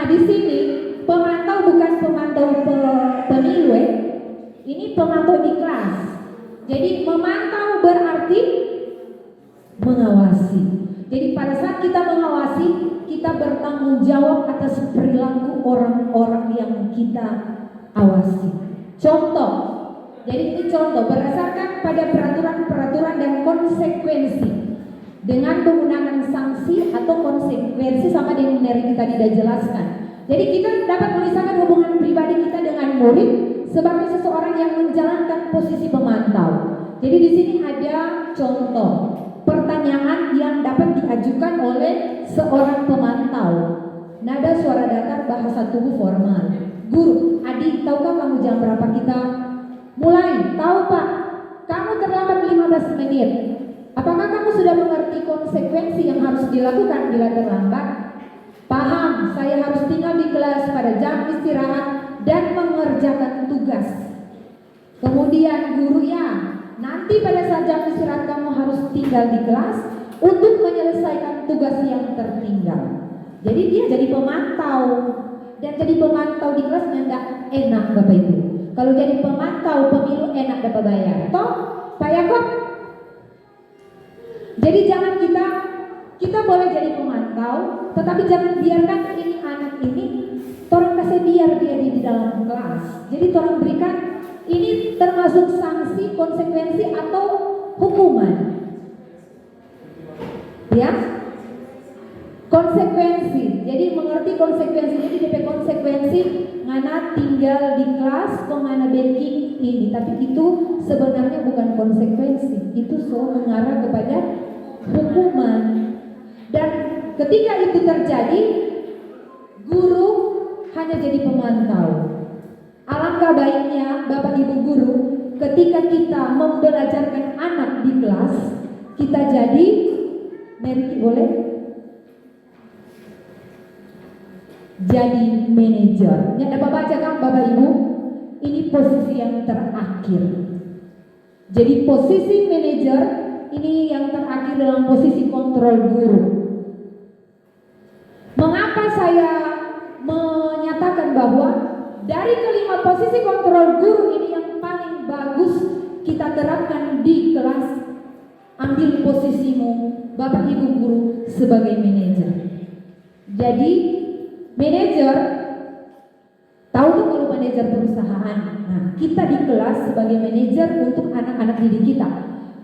Di sini pemantau bukan pemantau pemilu, ini pemantau di kelas. Jadi memantau berarti mengawasi. Jadi pada saat kita mengawasi, kita bertanggung jawab atas perilaku orang-orang yang kita awasi. Contoh, jadi ini contoh berdasarkan pada peraturan-peraturan dan konsekuensi dengan menggunakan sanksi atau konsekuensi sama dengan yang tadi sudah jelaskan. Jadi kita dapat memisahkan hubungan pribadi kita dengan murid sebagai seseorang yang menjalankan posisi pemantau. Jadi di sini ada contoh pertanyaan yang dapat diajukan oleh seorang pemantau. Nada suara datar, bahasa tubuh formal. Guru, adik, tahukah kamu jam berapa kita mulai? Tahu Pak, kamu terlambat 15 menit. Apakah kamu sudah mengerti konsekuensi yang harus dilakukan bila terlambat? Paham, saya harus tinggal di kelas pada jam istirahat dan mengerjakan tugas. Kemudian guru nanti pada saat jam istirahat kamu harus tinggal di kelas untuk menyelesaikan tugas yang tertinggal. Jadi dia jadi pemantau, dan jadi pemantau di kelas tidak enak Bapak Ibu. Kalau jadi pemantau pemilu enak dapat bayar. Toh, Pak Yakob? Jadi jangan kita boleh jadi pemantau, tetapi jangan biarkan ini anak ini orang kasih biar dia di dalam kelas. Jadi orang berikan ini termasuk sanksi, konsekuensi atau hukuman. Ya? Konsekuensi. Jadi mengerti konsekuensi. Jadi DP konsekuensi ngana tinggal di kelas ngana banking ini, tapi itu sebenarnya bukan konsekuensi. Itu mengarah kepada hukuman. Dan ketika itu terjadi, guru hanya jadi pemantau. Alangkah baiknya Bapak Ibu guru, ketika kita membelajarkan anak di kelas, kita jadi boleh jadi manajer. Yang dapat baca kan Bapak Ibu, ini posisi yang terakhir. Jadi posisi manajer ini yang terakhir dalam posisi kontrol guru. Mengapa saya menyatakan bahwa dari kelima posisi kontrol guru ini yang paling bagus kita terapkan di kelas? Ambil posisimu Bapak Ibu guru sebagai manajer. Jadi manajer, tahu tuh kalau manajer perusahaan. Nah, kita di kelas sebagai manajer untuk anak-anak didik kita.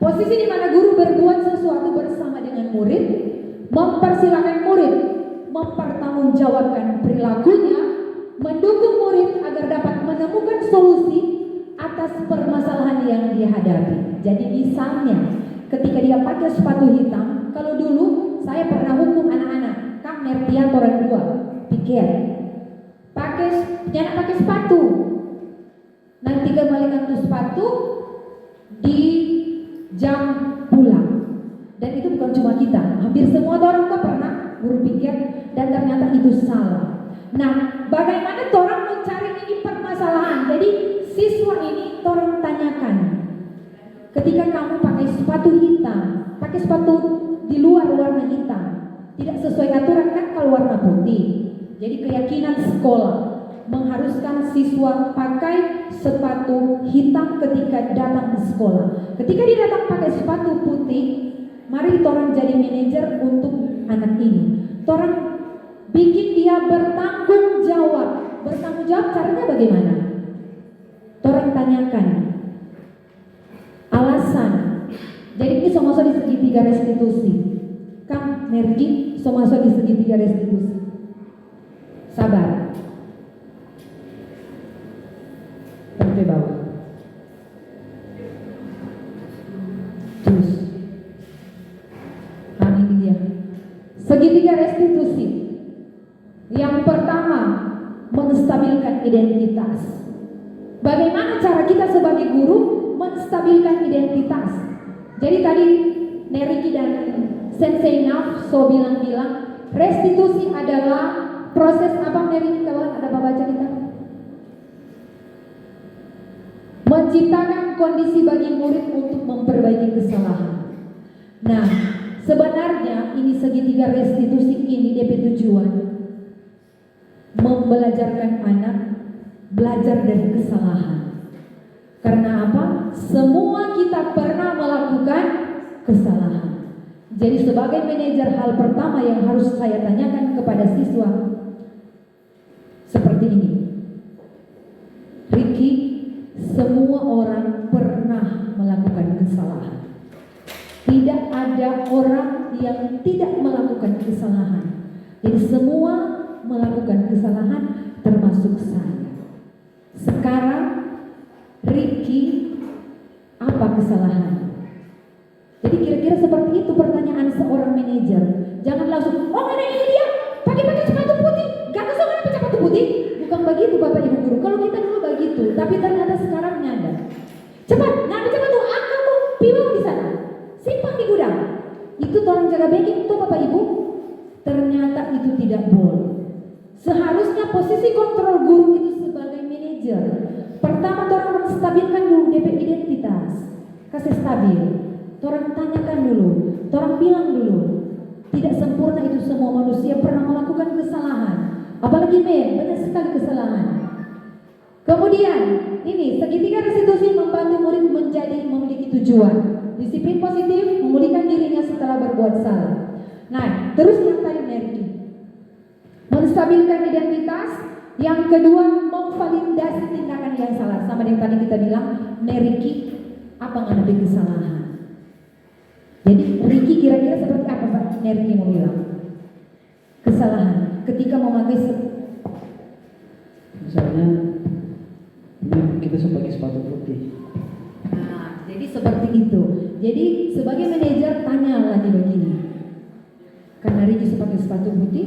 Posisi di mana guru berbuat sesuatu bersama dengan murid, mempersilahkan murid mempertanggungjawabkan perilakunya, mendukung murid agar dapat menemukan solusi atas permasalahan yang dia hadapi. Jadi misalnya ketika dia pakai sepatu hitam, kalau dulu saya pernah hukum anak-anak, Kak ngertian orang dua, pikir, jangan pakai sepatu, nanti kembalikan tuh sepatu di jam pulang, dan itu ini bukan cuma kita, hampir semua orang tuh pernah berpikir dan ternyata itu salah. Nah, bagaimana orang mencari ini permasalahan? Jadi siswa ini orang tanyakan, ketika kamu pakai sepatu hitam, pakai sepatu di luar warna hitam, tidak sesuai aturan kan kalau warna putih. Jadi keyakinan sekolah mengharuskan siswa pakai sepatu hitam ketika datang ke sekolah. Ketika dia datang pakai sepatu putih, mari orang jadi manajer untuk anak ini. Orang bikin dia bertanggung jawab. Bertanggung jawab caranya bagaimana? Orang tanyakan alasan. Jadi ini semua di segitiga restitusi. Kang Mergi semua di segitiga restitusi. Sabar. Sampai bawah. Terus. Nah ini dia. Segitiga restitusi. Yang pertama, menstabilkan identitas. Bagaimana cara kita sebagai guru menstabilkan identitas? Jadi tadi Neriki dan Sensei Naf bilang restitusi adalah proses apa Neriki kalau ada baca kita? Menciptakan kondisi bagi murid untuk memperbaiki kesalahan. Nah, sebenarnya ini segitiga restitusi ini DP tujuan membelajarkan anak belajar dari kesalahan. Karena apa? Semua kita pernah melakukan kesalahan. Jadi sebagai manajer hal pertama yang harus saya tanyakan kepada siswa seperti ini. Ricky, semua orang pernah melakukan kesalahan. Tidak ada orang yang tidak melakukan kesalahan. Jadi semua melakukan kesalahan termasuk saya. Sekarang Ricky, apa kesalahan? Jadi kira-kira seperti itu pertanyaan seorang manajer. Jangan langsung, oh ada ini dia, pakai sepatu putih, gak kesel pakai sepatu putih. Bukan begitu Bapak Ibu Guru. Kalau kita dulu begitu, tapi ternyata sekarang nyadar. Cepat, ngambil sepatu, angkat tuh, piwang di sana, simpan di gudang. Itu tolong jaga backing tuh Bapak Ibu. Ternyata itu tidak boleh. Seharusnya posisi kontrol guru itu sebagai manajer. Pertama, orang menstabilkan dulu DP identitas, kasih stabil. Orang tanyakan dulu, orang bilang dulu, tidak sempurna itu semua manusia pernah melakukan kesalahan. Apalagi banyak sekali kesalahan. Kemudian, ini segitiga restitusi membantu murid memiliki tujuan. Disiplin positif, memulihkan dirinya setelah berbuat salah. Nah, terus yang tadi Merki, menstabilkan identitas. Yang kedua, memvalidasi tindakan yang salah. Sama yang tadi kita bilang, Meriki apa menghadapi kesalahan. Jadi Ricky kira-kira seperti apa Pak Meriki mau bilang? Kesalahan ketika memakai misalnya ini kita sebagai sepatu putih. Nah, jadi seperti itu. Jadi sebagai manajer tanya lagi begini. Karena Ricky sebagai sepatu putih,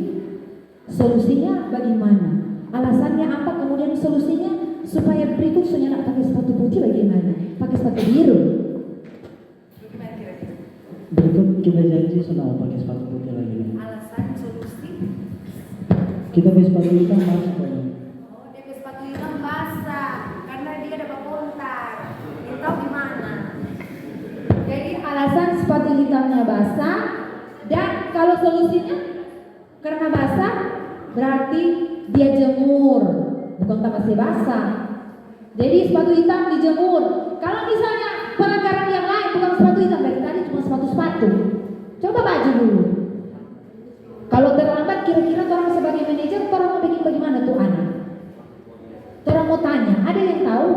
solusinya bagaimana? Alasannya apa? Kemudian solusinya supaya berikutnya nak pakai sepatu putih bagaimana? Pakai sepatu biru. Berikut kita janji sudah pakai sepatu putih lagi. Alasan solusi. Kita pakai sepatu hitam masuk. Oh, dia pakai sepatu hitam basah karena dia dapat kontar. Dia tahu gimana. Jadi alasan sepatu hitamnya basah dan kalau solusinya karena basah berarti dia jemur, bukan masih basah. Jadi sepatu hitam dijemur. Kalau misalnya pelanggaran yang lain bukan sepatu hitam, dari tadi cuma sepatu. Coba baju dulu. Kalau terlambat kira-kira orang sebagai manajer orang mau bikin bagaimana tuh anak? Orang mau tanya, ada yang tahu?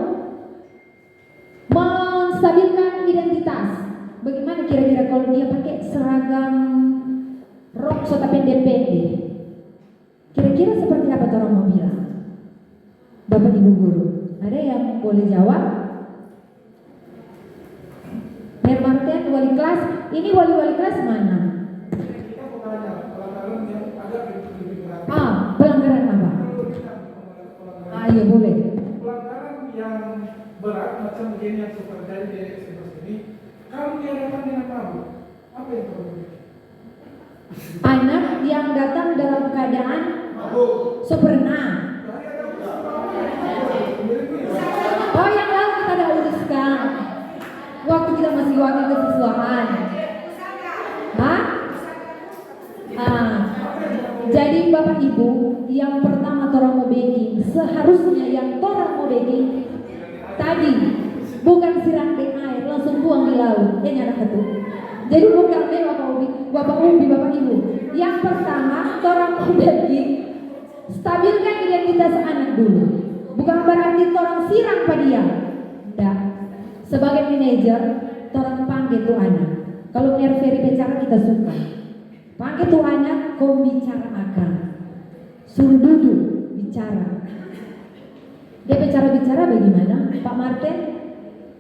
Menstabilkan identitas. Bagaimana kira-kira kalau dia pakai seragam rok sota pendek-pendek? Kira-kira seperti apa orang mau bilang? Bapak Ibu Guru, ada yang boleh jawab? Martin, wali kelas, ini wali kelas mana? Kita mau tanya pelanggaran yang agak lebih berat. Pelanggaran apa? Ayo boleh. Pelanggaran yang berat macam begini yang terjadi di SMA ini, kalau dia datang dengan mabuk, Apa yang terjadi? Anak yang datang dalam keadaan sempurna. Oh, yang lalu kita ada uruskan. Waktu kita masih wakil kesiswaan. Hah? Jadi Bapak Ibu, yang pertama torang mau baking, seharusnya yang torang mau baking tadi bukan siram air langsung buang di laut. Nyana itu. Jadi bukan Bapak Ibu. Yang pertama torang mau baking, stabilkan identitas anak dulu. Bukan berarti torang siram pada dia. Tidak. Sebagai manajer, torang panggil tuh anak. Kalau Merveri bicara kita suka. Panggil tuh anak, kau bicara akan. Suruh duduk, bicara. Dia bicara bagaimana? Pak Martin?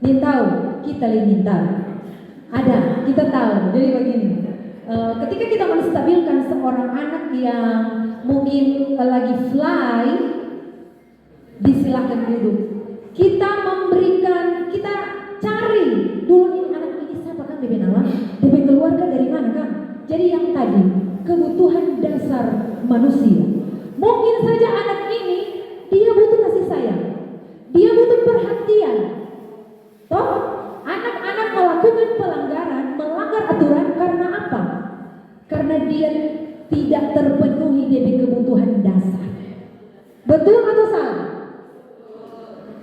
Dia tahu, kita lebih tahu. Ada, kita tahu. Jadi begini. Ketika kita menstabilkan seorang anak yang mungkin lagi fly, disilakan duduk. Kita memberikan, kita cari dulu ini anak ini siapa kan DP nama, DP keluarga dari mana kan? Jadi yang tadi kebutuhan dasar manusia. Mungkin saja anak ini dia butuh kasih sayang, dia butuh perhatian. Toh anak-anak melakukan pelanggaran, melanggar aturan karena apa? Karena dia tidak terpenuhi DP kebutuhan dasar. Betul atau salah?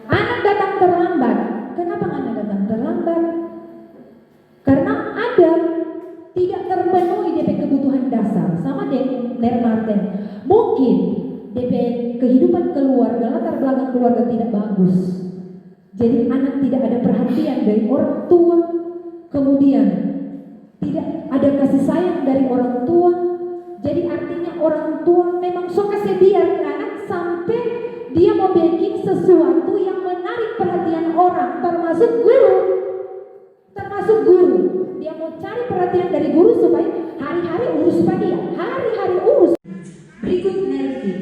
Anak datang terlambat. Kenapa anak datang terlambat? Karena ada tidak terpenuhi DP kebutuhan dasar. Sama dengan Martin. Mungkin DP kehidupan keluarga, latar belakang keluarga tidak bagus. Jadi anak tidak ada perhatian dari orang tua. Kemudian tidak ada kasih sayang dari orang tua. Jadi artinya orang tua memang suka sediar anak sampai dia mau bikin sesuatu yang menarik perhatian orang, termasuk guru. Dia mau cari perhatian dari guru supaya hari-hari urus pada dia, hari-hari urus. Berikut Nervi.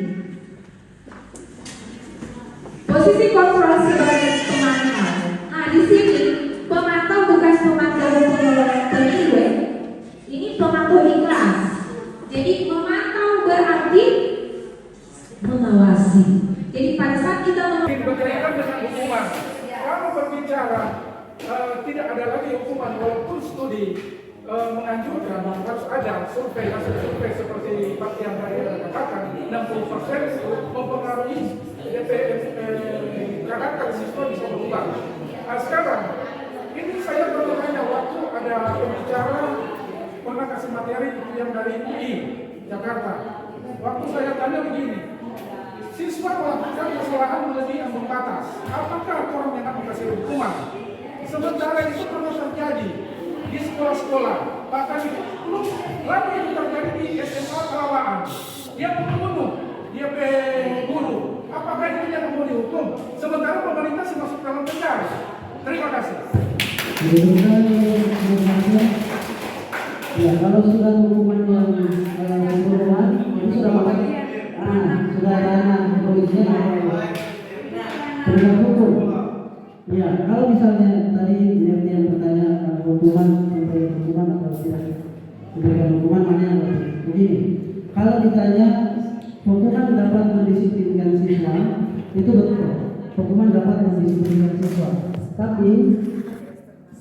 Posisi kontrol sebagai pemantau. Nah di sini pemantau bukan pemantau penilai, ini pemantau ikhlas. Jadi memantau berarti mengawasi. Jadi pada saat kita berkaitan dengan hukuman, kalau berbicara tidak ada lagi hukuman walaupun studi menganjurkan harus ada survei hasil survei seperti Pak yang saya katakan 60% mempengaruhi karakter siswa bisa berubah. Sekarang ini saya pernah tanya waktu ada pembicara pernah kasih materi yang dari UI Jakarta. Waktu saya tanya begini, siswa melakukan kesalahan melebihi ambang batas, apakah orang yang akan dikasih hukuman? Sementara itu pernah terjadi di sekolah-sekolah, bahkan itu belum lama itu terjadi di SMA Kerawaan. Dia membunuh, dia guru. Apakah itu yang mau dihukum? Sementara pemerintah masih masuk dalam penjara. Terima kasih. Ya, kalau sudah hukuman yang pembunuhan itu sudah makan, sudah ranah kepolisian penegak hukum. Ya, kalau misalnya tadi yang bertanya hukuman sampai hukuman atau tidak diberikan hukuman mana yang begini. Kalau ditanya hukuman dapat mendisiplinkan siswa, itu betul. Hukuman dapat mendisiplinkan siswa, tapi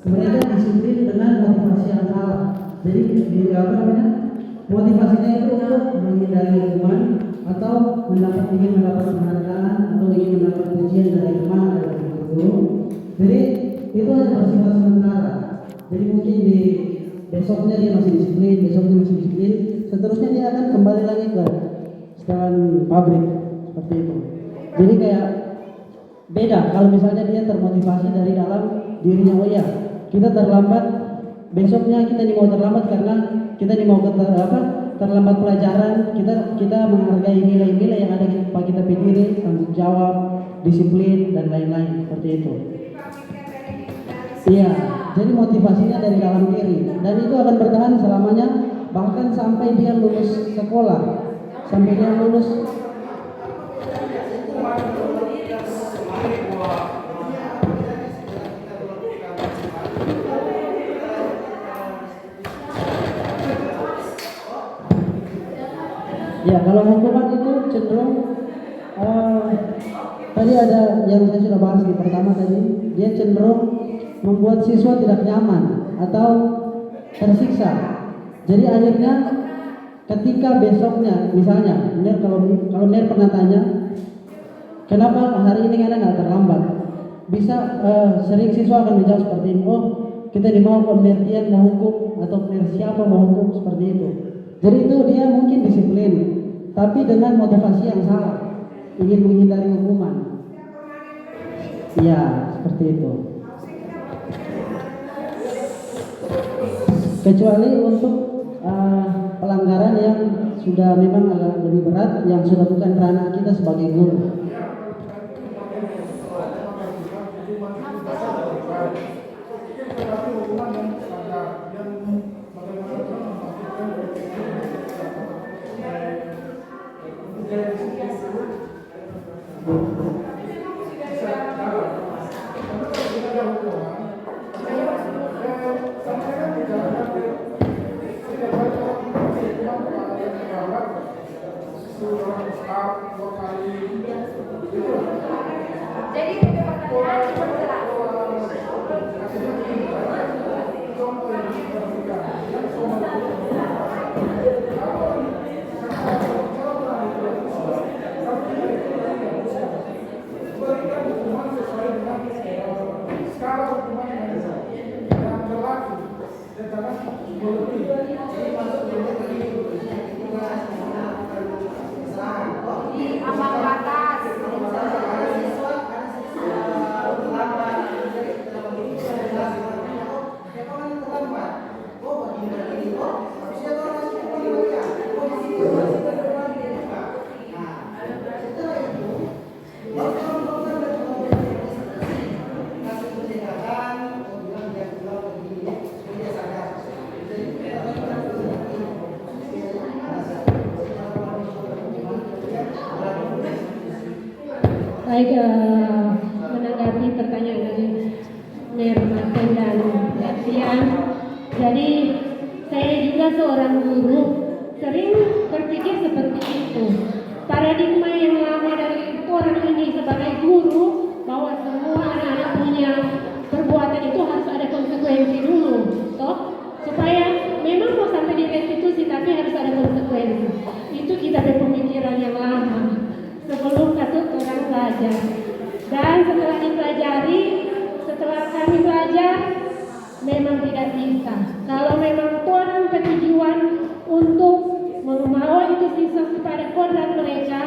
mereka disiplin dengan motivasi yang salah. Jadi motivasinya itu untuk menghindari hukuman atau ingin mendapat penghargaan atau ingin mendapat pujian dari teman atau guru. Jadi itu hanya bersifat sementara. Jadi mungkin di besoknya dia masih disiplin, seterusnya dia akan kembali lagi ke setelan pabrik seperti itu. Jadi kayak beda kalau misalnya dia termotivasi dari dalam dirinya, oh ya kita terlambat, besoknya kita mau terlambat karena kita mau terlambat pelajaran, kita menghargai nilai-nilai yang ada kita pikirin, tanggung jawab, disiplin dan lain-lain seperti itu. Iya, jadi motivasinya dari dalam diri dan itu akan bertahan selamanya, bahkan sampai dia lulus sekolah, sampai dia lulus. Ya, kalau hukuman itu cenderung tadi ada yang saya sudah bahas di pertama tadi, dia cenderung membuat siswa tidak nyaman atau tersiksa. Jadi akhirnya ketika besoknya, misalnya, kalau Ner pernah tanya, kenapa hari ini Anda nggak terlambat? Bisa sering siswa akan menjawab seperti ini, oh kita di bawah pengertian menghukum atau siapa menghukum seperti itu. Jadi itu dia mungkin disiplin, tapi dengan motivasi yang salah, ingin menghindari hukuman. Ya, seperti itu. Kecuali untuk pelanggaran yang sudah memang agak lebih berat, yang sudah bukan ranah kita sebagai guru. Jadi pertanyaan diperjelas. Berikan hukuman sesuai dengan skala hukuman yang berlaku dan jangan melebihi. Ambang batas. Baik, menanggapi pertanyaan dari Ner Martin dan Septian. Jadi saya juga seorang guru sering berpikir seperti itu. Paradigma yang lama dari orang ini sebagai guru bahwa semua anak-anak punya perbuatan itu harus ada konsekuensi dulu, toh supaya memang mau sampai di restitusi tapi harus ada konsekuensi. Itu kita berpemikiran yang lama sebelum katut orang belajar. Dan setelah dipelajari, setelah kami belajar, memang tidak bisa. Kalau memang orang bertujuan untuk membawa itu siswa kepada kodrat mereka,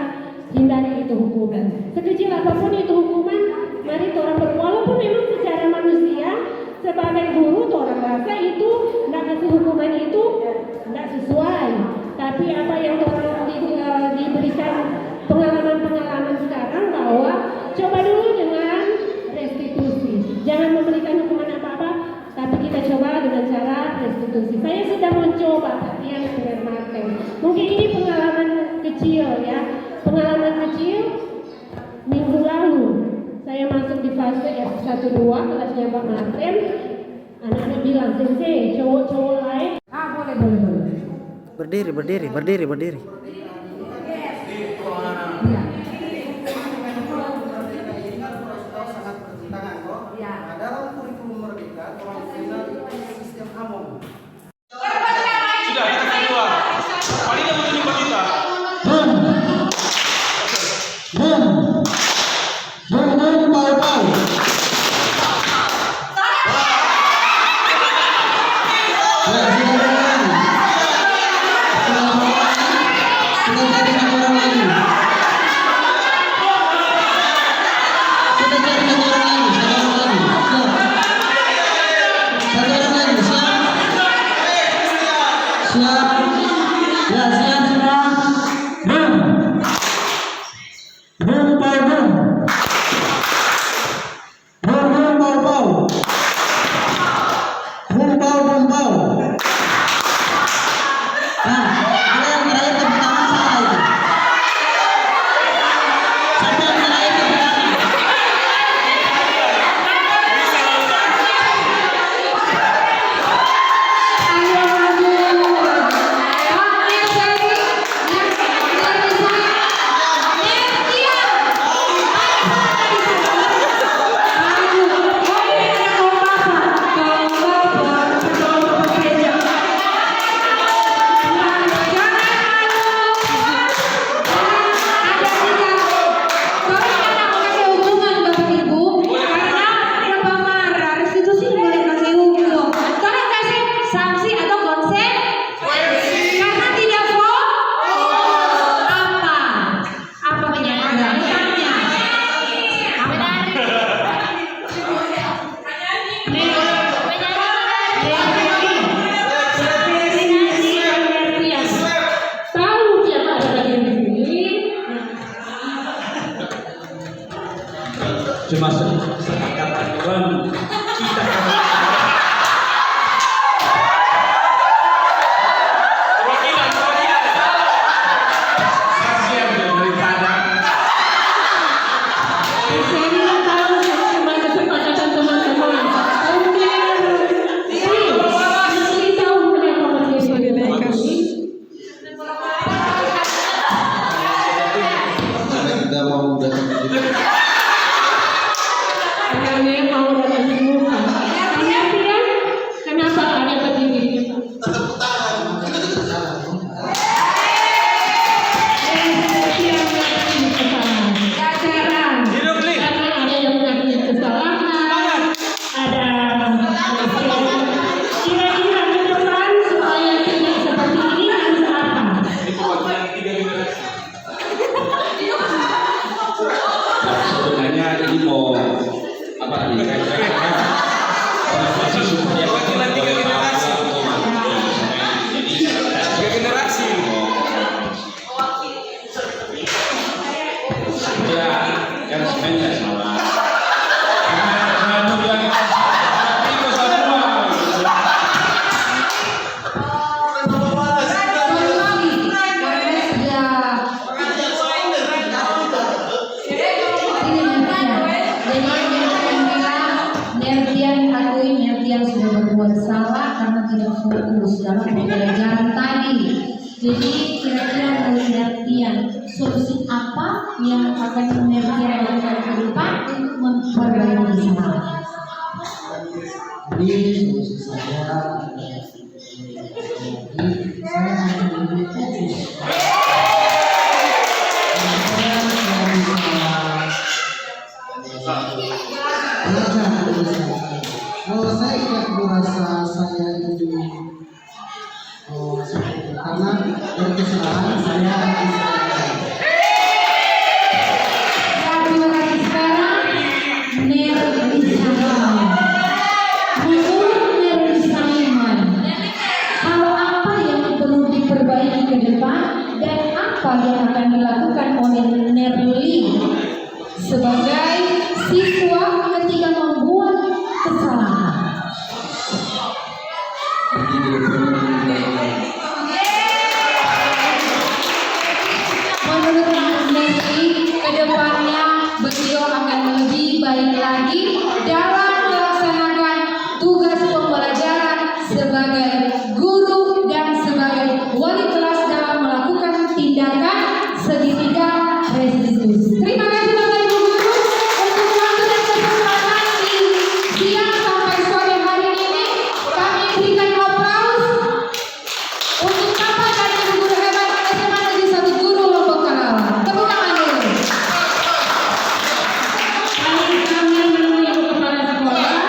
hindari itu hukuman. Sekecil apapun itu hukuman, mari orang walaupun memang secara manusia sebagai guru orang rasa itu tidak kasih hukuman itu tidak sesuai. Tapi apa yang orang diberikan pengalaman-pengalaman sekarang bahwa coba dulu dengan restitusi. Jangan memberikan hukuman apa-apa, tapi kita coba dengan cara restitusi. Saya sudah mencoba yang dengan Martin. Mungkin ini pengalaman kecil ya. Pengalaman kecil minggu lalu saya masuk di fase F1-2 kelasnya Pak Martin. Anak-anak bilang, Sensei, cowok-cowok lain. Boleh. Berdiri. Dalam kurikulum Merdeka, sistem AMOM. Sudah, kita keluar. Paling yang menunjuk kita. Yang cuma seangkatan doang kita perwakilan kasihan daripada Saya bilang tahu cuma kesepakatan teman-teman. Mesti tahu kenapa berdiri di kami. Kita mau datang ke sini. Karena mau datang semua. Kenapa ada berdiri? hidup nih. Karena ada yang mengakui kesalahan, ada kira-kira ke depan supaya tidak seperti ini harus apa? Ini perwakilan 3 generasi. Sebenarnya ini mau apa nih? Perwakilan 3 generasi. 3 generasi. Ya, kan sebenarnya salah. Karena bilang tapi itu semua. Nerdian sudah berbuat salah karena tidak fokus dalam pembelajaran tadi. Jadi kira-kira dari Nerdian solusi apa yang akan Nerdian lakukan ke depan untuk memperbaiki kesalahan? Jadi solusi saya saya akan lebih fokus. Kalau saya tidak merasa saya itu karena dari kesalahan saya akan Terima kasih sekarang Nerdian. Menurut Nerdian, hal apa yang perlu diperbaiki ke depan dan apa yang akan dilakukan oleh Nerli sebagai siswa ketika membuat kesalahan? Menurut Nerli, ke depannya beliau akan lebih baik lagi dalam melaksanakan tugas pembelajaran sebagai guru dan sebagai wali kelas dalam melakukan tindakan segitiga restitusi. Terima kasih Bapak Ibu Guru untuk waktu dan kesempatan di siang sampai sore hari ini. Kami berikan aplaus untuk Bapak dan Ibu Guru hebat SMA Negeri 1 Guru Lombok Tarawa. Tepuk tangan dulu. Kami menemui kepala sekolah.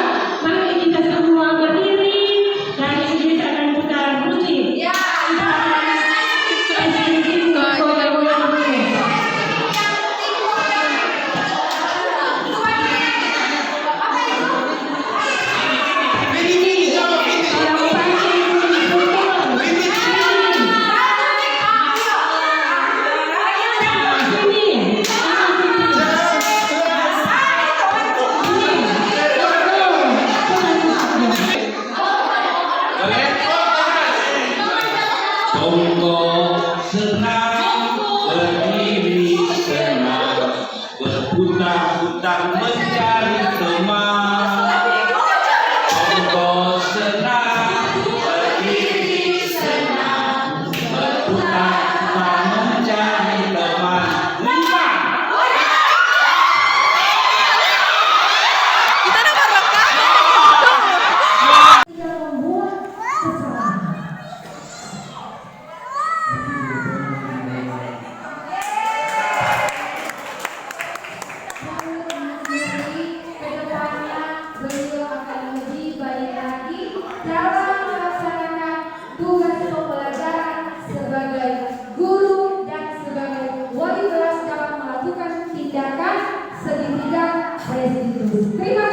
Mari kita semua berdiri dan kita akan putar musik. Jongkok senang, berdiri senang, berputar-putar mencari teman. Jongkok senang, berdiri senang, berputar-putar mencari teman. 5. Beliau akan lebih baik lagi dalam melaksanakan tugas pembelajaran sebagai guru dan sebagai wali kelas dalam melakukan tindakan segitiga restitusi. Terima